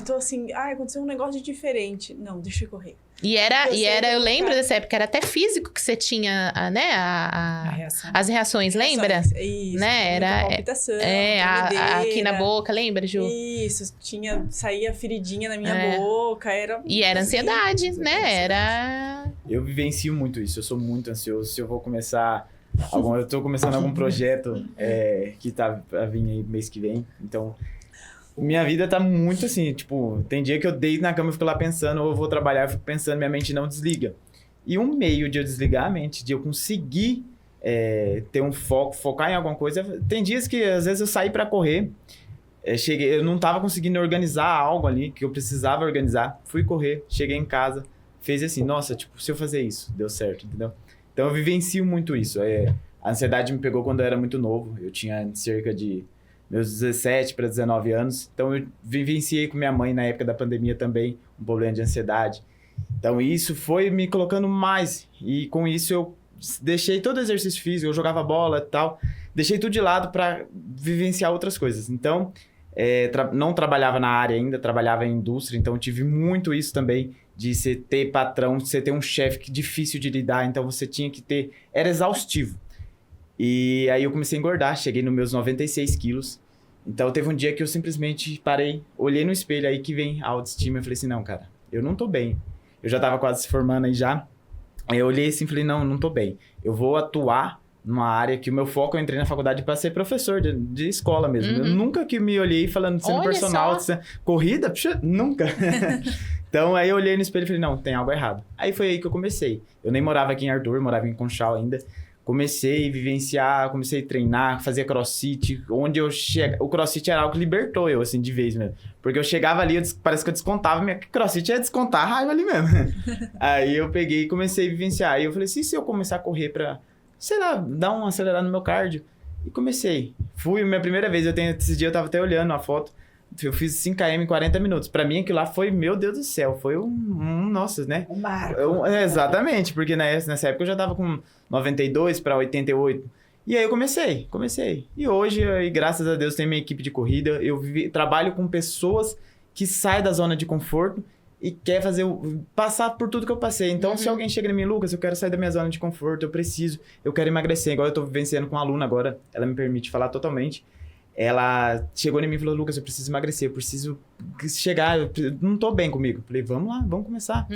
Tô assim, aconteceu um negócio diferente. Não, deixa eu correr. Eu lembro dessa época, era até físico que você tinha, né, as reações, lembra? Isso, né? Era palpitação, aqui na boca, lembra, Ju? Isso, saía feridinha na minha boca, era... E era ansiedade, né? Eu vivencio muito isso, eu sou muito ansioso. Se eu vou começar... eu tô começando algum projeto que tá a vir aí mês que vem, então... Minha vida tá muito assim, tipo, tem dia que eu deito na cama e fico lá pensando, ou eu vou trabalhar, eu fico pensando, minha mente não desliga. E um meio de eu desligar a mente, de eu conseguir ter um focar em alguma coisa, tem dias que às vezes eu saí pra correr, eu não tava conseguindo organizar algo ali, que eu precisava organizar, fui correr, cheguei em casa, fez assim, nossa, tipo, se eu fazer isso, deu certo, entendeu? Então eu vivencio muito isso, a ansiedade me pegou quando eu era muito novo, eu tinha cerca de... meus 17 para 19 anos. Então, eu vivenciei com minha mãe na época da pandemia também um problema de ansiedade. Então, isso foi me colocando mais. E com isso, eu deixei todo o exercício físico, eu jogava bola e tal. Deixei tudo de lado para vivenciar outras coisas. Então, não trabalhava na área ainda, trabalhava em indústria. Então, tive muito isso também de você ter patrão, de você ter um chefe difícil de lidar. Então, você tinha que ter... Era exaustivo. E aí eu comecei a engordar, cheguei nos meus 96 quilos. Então teve um dia que eu simplesmente parei, olhei no espelho, aí que vem a autoestima. Eu falei assim, não, cara, eu não tô bem. Eu já tava quase se formando aí já. Aí eu olhei assim e falei, não tô bem. Eu vou atuar numa área que o meu foco, eu entrei na faculdade para ser professor de escola mesmo. Eu nunca que me olhei falando, sendo personal, corrida, puxa, nunca. Então aí eu olhei no espelho e falei, não, tem algo errado. Aí foi aí que eu comecei. Eu nem morava aqui em Arthur, morava em Conchal ainda. Comecei a vivenciar, comecei a treinar, fazer crossfit, onde eu chego... O crossfit era algo que libertou eu, assim, de vez mesmo. Porque eu chegava ali, parece que eu descontava, minha crossfit ia descontar a raiva ali mesmo. Aí eu peguei e comecei a vivenciar. Aí eu falei assim, se eu começar a correr pra, sei lá, dar um acelerado no meu cardio? E comecei. Fui, minha primeira vez, esse dia eu tava até olhando a foto, eu fiz 5km em 40 minutos. Pra mim, aquilo lá foi, meu Deus do céu, foi nossa, né? Um marco. Exatamente, porque nessa época eu já tava com 92 para 88. E aí eu comecei. E hoje, graças a Deus, tem minha equipe de corrida. Eu trabalho com pessoas que saem da zona de conforto e quer passar por tudo que eu passei. Então, se alguém chega em mim, Lucas, eu quero sair da minha zona de conforto, eu quero emagrecer. Igual eu tô vivenciando com uma aluna agora, ela me permite falar totalmente. Ela chegou em mim e falou, Lucas, eu preciso emagrecer, eu preciso chegar, eu não tô bem comigo. Falei, vamos lá, vamos começar.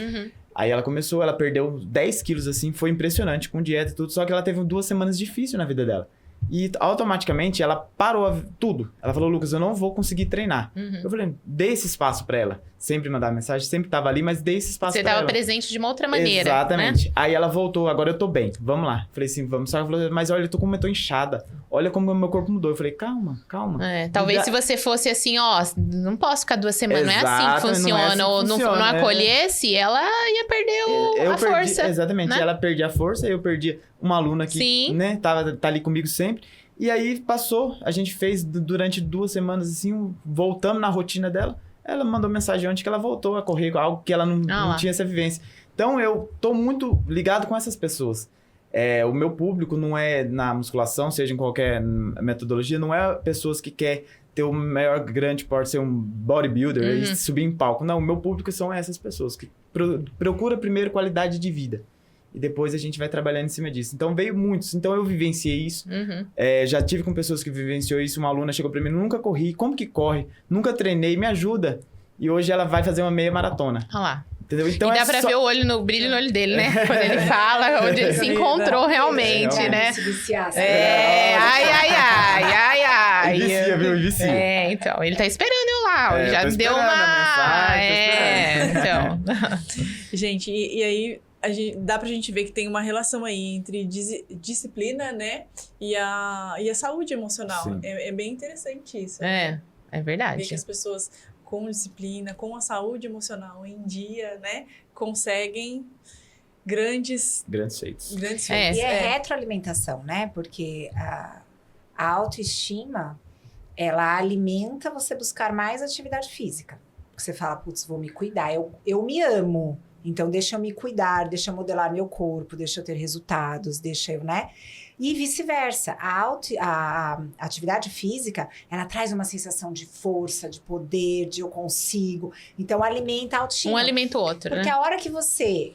Aí ela começou, ela perdeu 10 quilos, assim, foi impressionante, com dieta e tudo, só que ela teve 2 semanas difíceis na vida dela. E automaticamente ela parou tudo. Ela falou, Lucas, eu não vou conseguir treinar. Eu falei, dei esse espaço pra ela. Sempre mandava mensagem, sempre tava ali, mas dei esse espaço pra ela. Você tava presente de uma outra maneira, exatamente. Né? Aí ela voltou, agora eu tô bem, vamos lá. Falei assim, vamos. Ela falou, mas olha, eu tô inchada. Olha como o meu corpo mudou. Eu falei, calma. Talvez se você fosse assim, ó, não posso ficar 2 semanas, não é assim que funciona. Ou não acolhesse, ela ia perder a força. Exatamente, né? Ela perdia a força, eu perdi uma aluna que, né, tá ali comigo sempre. E aí passou, a gente fez durante 2 semanas assim, voltamos na rotina dela. Ela mandou mensagem ontem que ela voltou a correr, algo que ela não tinha essa vivência. Então eu tô muito ligado com essas pessoas. O meu público não é na musculação, seja em qualquer metodologia, não é pessoas que quer ter o maior grande porte, ser um bodybuilder e subir em palco. Não, o meu público são essas pessoas que procura primeiro qualidade de vida. E depois a gente vai trabalhando em cima disso. Então, veio muitos. Então, eu vivenciei isso. Já tive com pessoas que vivenciou isso. Uma aluna chegou pra mim, nunca corri. Como que corre? Nunca treinei, me ajuda. E hoje ela vai fazer uma meia maratona. Olha lá. Entendeu? Então, e dá pra ver o brilho no olho dele, né? Quando ele fala, onde ele se encontrou realmente, né? Se viciasse. Ai. Vicia, viu? Vicia. Então, ele tá esperando eu lá. Já deu uma... Então... Gente, e aí... dá pra gente ver que tem uma relação aí entre disciplina, né? E a saúde emocional. É bem interessante isso. É verdade. Ver que as pessoas com disciplina, com a saúde emocional em dia, né, conseguem grandes feitos. feitos. E é retroalimentação, né? Porque a autoestima, ela alimenta você buscar mais atividade física. Você fala, putz, vou me cuidar, eu me amo, então deixa eu me cuidar, deixa eu modelar meu corpo, deixa eu ter resultados, deixa eu, né? E vice-versa. A atividade física, ela traz uma sensação de força, de poder, de eu consigo. Então, alimenta a autoestima. Um alimenta o outro, Porque né? a hora que você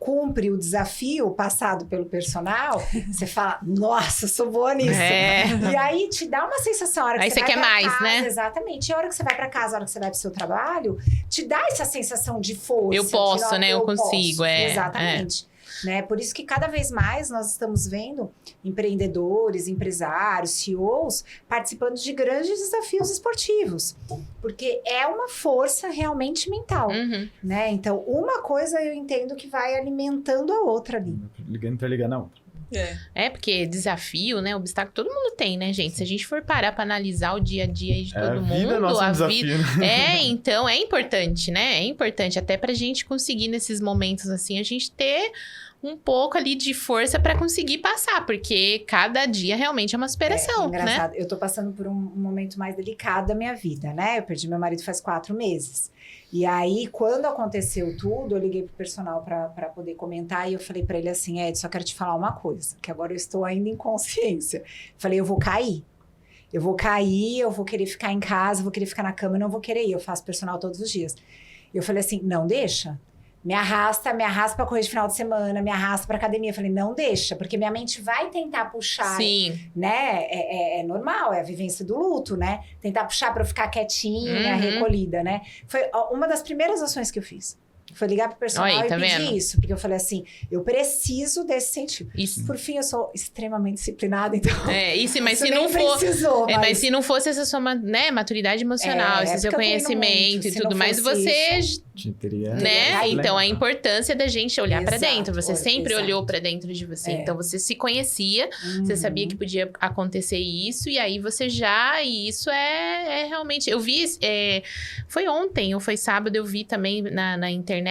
cumpre o desafio passado pelo personal, você fala, nossa, eu sou boa nisso. E aí te dá uma sensação, a hora que Aí você você vai quer pra mais, casa, né? Exatamente. E a hora que você vai pra casa, a hora que você vai pro seu trabalho, te dá essa sensação de força. Eu posso, né? Eu consigo, posso. Exatamente. Né? Por isso que cada vez mais nós estamos vendo empreendedores, empresários, CEOs participando de grandes desafios esportivos, porque é uma força realmente mental, né? Então, uma coisa eu entendo que vai alimentando a outra ali. Ligando pra ligar na outra. Porque desafio, né? Obstáculo todo mundo tem, né, gente? Se a gente for parar pra analisar o dia a dia de todo mundo, a vida. Então é importante, né? É importante até pra gente conseguir nesses momentos assim, a gente ter um pouco ali de força pra conseguir passar, porque cada dia realmente é uma superação, né? Engraçado, eu tô passando por um momento mais delicado da minha vida, né? Eu perdi meu marido faz 4 meses. E aí, quando aconteceu tudo, eu liguei pro personal pra poder comentar e eu falei pra ele assim, Ed, só quero te falar uma coisa, que agora eu estou ainda em consciência. Falei, eu vou cair, eu vou querer ficar em casa, vou querer ficar na cama, eu não vou querer ir, eu faço personal todos os dias. Eu falei assim, não deixa. Me arrasta pra correr de final de semana, me arrasta pra academia. Eu falei, não deixa, porque minha mente vai tentar puxar, né? É normal, é a vivência do luto, né? Tentar puxar pra eu ficar quietinha, recolhida, né? Foi uma das primeiras ações que eu fiz. Foi ligar pro personal e pedir isso. Porque eu falei assim, eu preciso desse sentido. Isso. Por fim, eu sou extremamente disciplinada, então... Mas se não for... Mas se não fosse essa sua maturidade emocional, esse seu conhecimento e tudo mais, você... né? Então, a importância da gente olhar pra dentro. Você sempre olhou pra dentro de você. Então, você se conhecia, você sabia que podia acontecer isso, e aí você já... E isso é realmente... Eu vi... foi ontem ou foi sábado, eu vi também na internet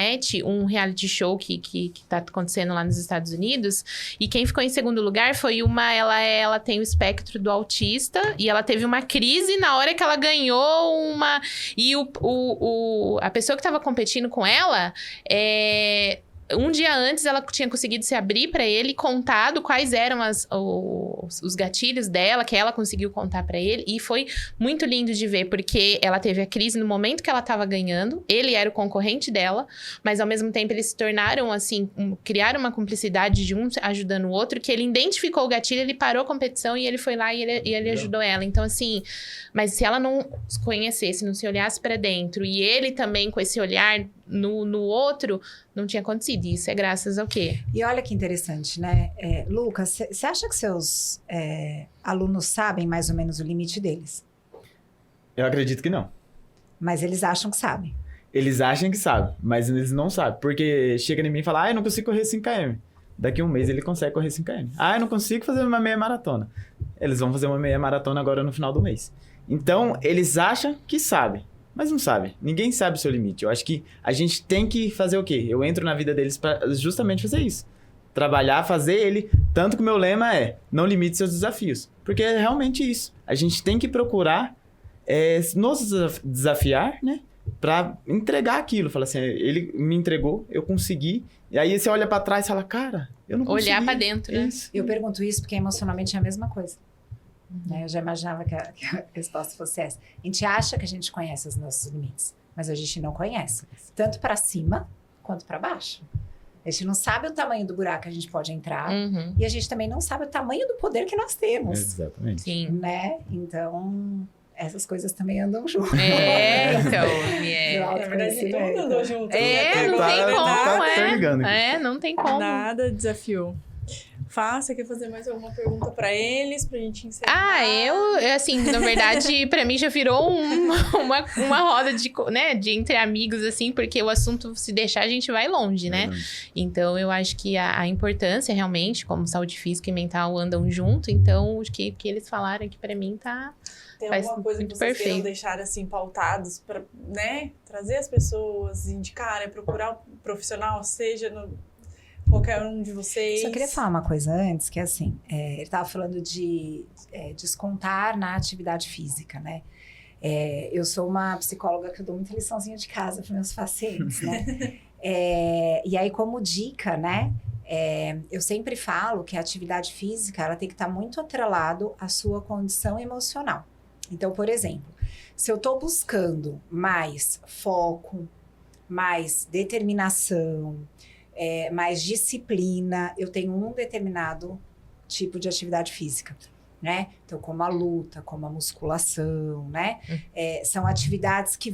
um reality show que tá acontecendo lá nos Estados Unidos. E quem ficou em segundo lugar foi ela tem o espectro do autista e ela teve uma crise na hora que ela ganhou uma... E a pessoa que tava competindo com ela, um dia antes ela tinha conseguido se abrir pra ele e contado quais eram os gatilhos dela, que ela conseguiu contar pra ele. E foi muito lindo de ver, porque ela teve a crise no momento que ela tava ganhando. Ele era o concorrente dela, mas ao mesmo tempo eles se tornaram, assim, criaram uma cumplicidade de um ajudando o outro, que ele identificou o gatilho, ele parou a competição e ele foi lá e ele ajudou ela. Então, assim, mas se ela não se conhecesse, não se olhasse pra dentro, e ele também com esse olhar no outro, não tinha acontecido. Isso é graças ao quê? E olha que interessante, né? Lucas, você acha que seus alunos sabem mais ou menos o limite deles? Eu acredito que não. Mas eles acham que sabem. Eles acham que sabem, mas eles não sabem. Porque chega em mim e fala, eu não consigo correr 5 km. Daqui a um mês ele consegue correr 5 km. Eu não consigo fazer uma meia maratona. Eles vão fazer uma meia maratona agora no final do mês. Então, eles acham que sabem. Mas não sabe. Ninguém sabe o seu limite. Eu acho que a gente tem que fazer o quê? Eu entro na vida deles pra justamente fazer isso. Trabalhar, fazer ele. Tanto que o meu lema é, não limite seus desafios. Porque é realmente isso. A gente tem que procurar nos desafiar, né? Pra entregar aquilo. Falar assim, ele me entregou, eu consegui. E aí você olha pra trás e fala, cara, eu não consegui. Olhar pra dentro, né? Isso. Eu pergunto isso porque emocionalmente é a mesma coisa. Eu já imaginava que a resposta fosse essa. A gente acha que a gente conhece os nossos limites, mas a gente não conhece. Tanto para cima, quanto para baixo. A gente não sabe o tamanho do buraco que a gente pode entrar. E a gente também não sabe o tamanho do poder que nós temos. Exatamente. Sim. Né? Então, essas coisas também andam juntas. Então. Na verdade, tudo andou junto. Não tem como, tá ligando aqui. não tem como. Nada desafiou. Fá, você quer fazer mais alguma pergunta pra eles, pra gente encerrar? Assim, na verdade, pra mim já virou uma roda de entre amigos, assim, porque o assunto, se deixar, a gente vai longe, né? Então, eu acho que a importância, realmente, como saúde física e mental andam junto, então, o que eles falaram aqui pra mim Tem faz alguma coisa que muito vocês queiram perfeito. deixar, assim, pautados pra, né? Trazer as pessoas, indicar, procurar um profissional, seja qualquer um de vocês. Só queria falar uma coisa antes, que é assim, ele estava falando de descontar na atividade física, né? Eu sou uma psicóloga que eu dou muita liçãozinha de casa para meus pacientes, né? E aí, como dica, né? Eu sempre falo que a atividade física, ela tem que estar muito atrelado à sua condição emocional. Então, por exemplo, se eu estou buscando mais foco, mais determinação, mais disciplina, eu tenho um determinado tipo de atividade física, né? Então, como a luta, como a musculação, né? São atividades que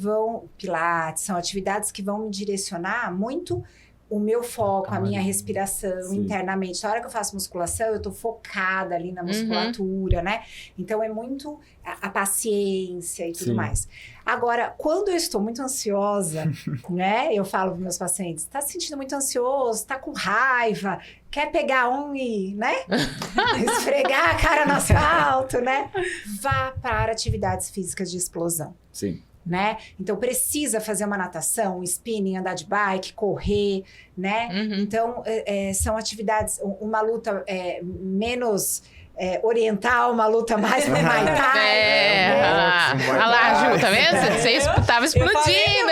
pilates, são atividades que vão me direcionar muito o meu foco, a minha respiração internamente. Na hora que eu faço musculação, eu tô focada ali na musculatura, né? Então, é muito a paciência e tudo mais. Agora, quando eu estou muito ansiosa, né? Eu falo para meus pacientes, tá se sentindo muito ansioso, tá com raiva, quer pegar e, né? Esfregar a cara no asfalto, né? Vá para atividades físicas de explosão. Sim. Né? Então, precisa fazer uma natação, um spinning, andar de bike, correr, né? Então, são atividades, uma luta menos oriental, uma luta mais pro Muay Thai. Olha lá, Ju, tá vendo? Você tava explodindo,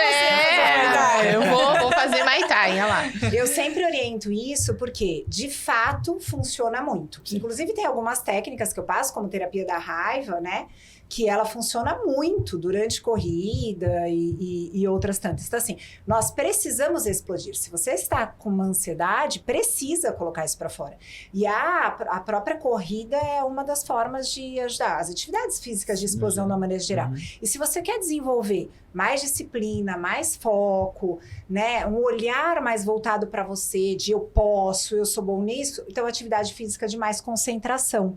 Eu vou fazer Muay Thai, olha lá. Eu sempre oriento isso porque, de fato, funciona muito. Inclusive, tem algumas técnicas que eu passo, como terapia da raiva, né? Que ela funciona muito durante corrida e outras tantas. Então, assim, nós precisamos explodir. Se você está com uma ansiedade, precisa colocar isso para fora. E a própria corrida é uma das formas de ajudar. As atividades físicas de explosão, de uma maneira geral. E se você quer desenvolver mais disciplina, mais foco, né? Um olhar mais voltado para você, de eu posso, eu sou bom nisso, então atividade física de mais concentração.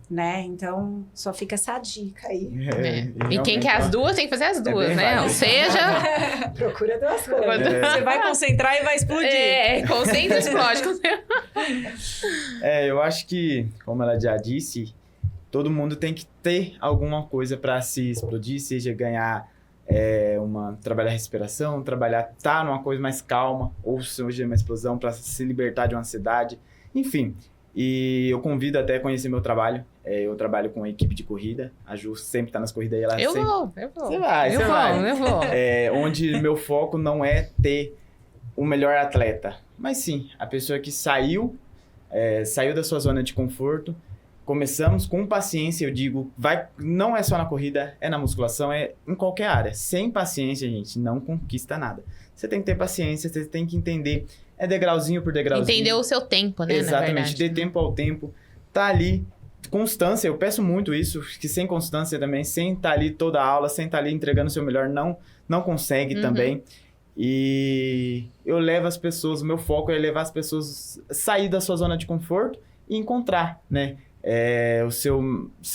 Né? Então, só fica essa dica aí. E quem quer as duas, tem que fazer as duas, né? Ou seja... Procura duas coisas. Você vai concentrar e vai explodir. Concentra e explode. Eu acho que, como ela já disse, todo mundo tem que ter alguma coisa para se explodir, seja ganhar trabalhar respiração, tá numa coisa mais calma, ou seja, uma explosão para se libertar de uma ansiedade, enfim. E eu convido até a conhecer meu trabalho. Eu trabalho com uma equipe de corrida. A Ju sempre tá nas corridas aí. Ela Eu sempre... vou. Você vai. Eu vou. Onde meu foco não é ter o melhor atleta. Mas sim, a pessoa que saiu da sua zona de conforto. Começamos com paciência, eu digo, não é só na corrida, é na musculação, é em qualquer área. Sem paciência, gente, não conquista nada. Você tem que ter paciência, você tem que entender... degrauzinho por degrauzinho. Entender o seu tempo, né? Exatamente, dê tempo ao tempo. Tá ali, constância, eu peço muito isso, que sem constância também, sem estar ali toda a aula, sem estar ali entregando o seu melhor, não consegue também. E eu levo as pessoas, o meu foco é levar as pessoas a sair da sua zona de conforto e encontrar, né?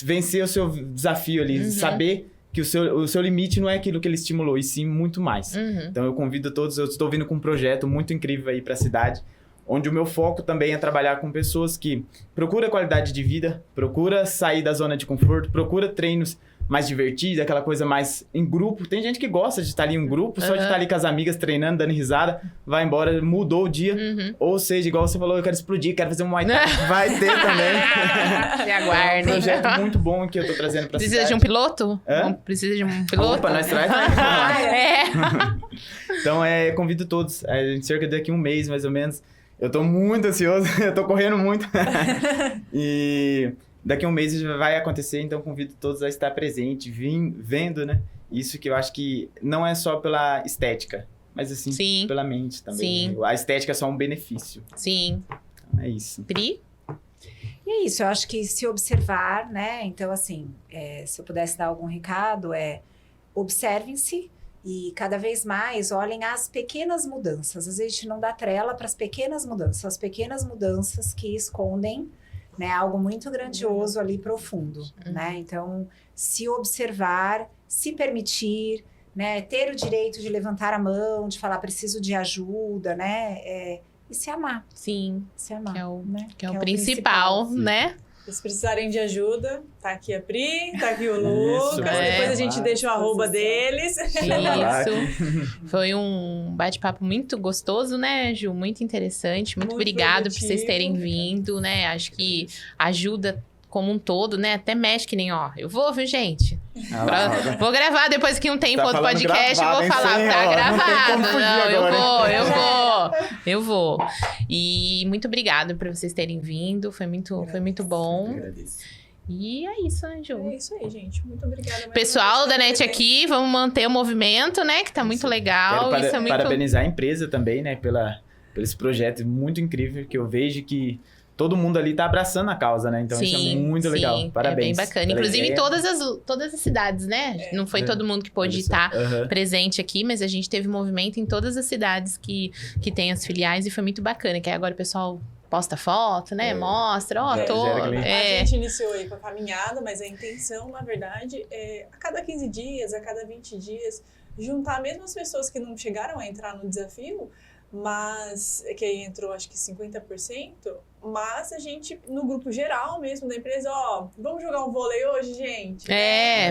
Vencer o seu desafio ali, saber que o seu limite não é aquilo que ele estimulou, e sim muito mais. Então eu convido todos, eu estou vindo com um projeto muito incrível aí para a cidade, onde o meu foco também é trabalhar com pessoas que procuram qualidade de vida, procura sair da zona de conforto, procura treinos mais divertidos, aquela coisa mais em grupo. Tem gente que gosta de estar ali em um grupo, só de estar ali com as amigas treinando, dando risada, vai embora, mudou o dia. Ou seja, igual você falou, eu quero explodir, quero fazer um Muay Thai. Vai ter também. Se aguardem. É um projeto muito bom que eu tô trazendo pra cidade. Precisa de um piloto? Hã? Precisa de um piloto? Opa, nós traz. Então, convido todos. Cerca daqui um mês, mais ou menos. Eu tô muito ansioso, eu tô correndo muito. E daqui a um mês vai acontecer, então convido todos a estar presente, vendo, né? Isso que eu acho que não é só pela estética, mas assim, pela mente também. Sim. A estética é só um benefício. Sim. Então, é isso. Pri? E é isso, eu acho que se observar, né? Então, assim, se eu pudesse dar algum recado, observem-se e cada vez mais olhem as pequenas mudanças. Às vezes a gente não dá trela para as pequenas mudanças que escondem né? Algo muito grandioso ali, profundo, né? Então, se observar, se permitir, né? Ter o direito de levantar a mão, de falar preciso de ajuda, né? E se amar. Sim, Se amar, que né? é o principal, né? Se precisarem de ajuda, tá aqui a Pri, tá aqui o Lucas. Depois a gente deixa o arroba deles. Isso. Foi um bate-papo muito gostoso, né, Ju? Muito interessante. Muito obrigado por vocês terem vindo, né? Acho que ajuda como um todo, né? Até mexe que nem, ó. Eu vou, viu, gente? Vou gravar depois que um tempo outro podcast, eu vou falar, tá gravado. Eu vou. E muito obrigada por vocês terem vindo. Foi muito bom. E é isso, né, Ju? É isso aí, gente. Muito obrigada. Pessoal da NET aqui, vamos manter o movimento, né? Que tá muito legal. Quero isso é muito... parabenizar a empresa também, né? Por esse projeto muito incrível, que eu vejo que todo mundo ali tá abraçando a causa, né? Então isso é muito legal. Parabéns. É bem bacana. Inclusive em todas as cidades, né? Não foi todo mundo que pôde estar presente aqui, mas a gente teve movimento em todas as cidades que tem as filiais e foi muito bacana. Que aí agora o pessoal posta foto, né? Mostra, A gente iniciou aí com a caminhada, mas a intenção, na verdade, é a cada 15 dias, a cada 20 dias, juntar mesmo as pessoas que não chegaram a entrar no desafio, mas que aí entrou acho que 50%, mas a gente, no grupo geral mesmo da empresa, ó, vamos jogar um vôlei hoje, gente?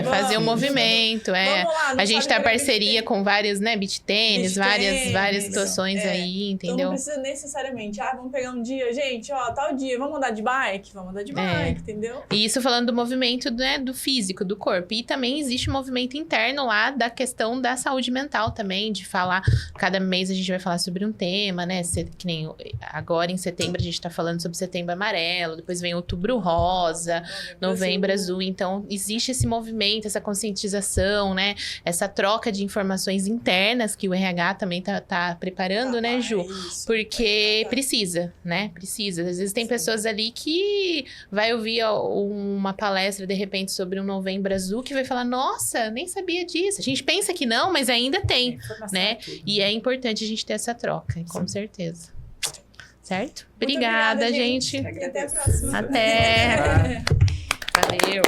Fazer um movimento, Vamos lá, a gente tá parceria com vários, né, beach tênis, várias situações aí, entendeu? Então não precisa necessariamente, vamos pegar um dia, gente, ó, tal dia, vamos andar de bike? Vamos andar de bike, entendeu? E isso falando do movimento, né, do físico, do corpo. E também existe um movimento interno lá da questão da saúde mental também, de falar, cada mês a gente vai falar sobre um tema, né, que nem agora em setembro a gente tá falando sobre Setembro Amarelo, depois vem Outubro Rosa, Novembro Azul. Então, existe esse movimento, essa conscientização, né? Essa troca de informações internas que o RH também tá preparando, né, Ju? Porque precisa, né? Precisa. Às vezes tem pessoas ali que vai ouvir uma palestra, de repente, sobre um Novembro Azul, que vai falar, nossa, nem sabia disso. A gente pensa que não, mas ainda tem, né? E é importante a gente ter essa troca, com certeza. Certo? Obrigada, gente. Até a próxima. Até. Valeu.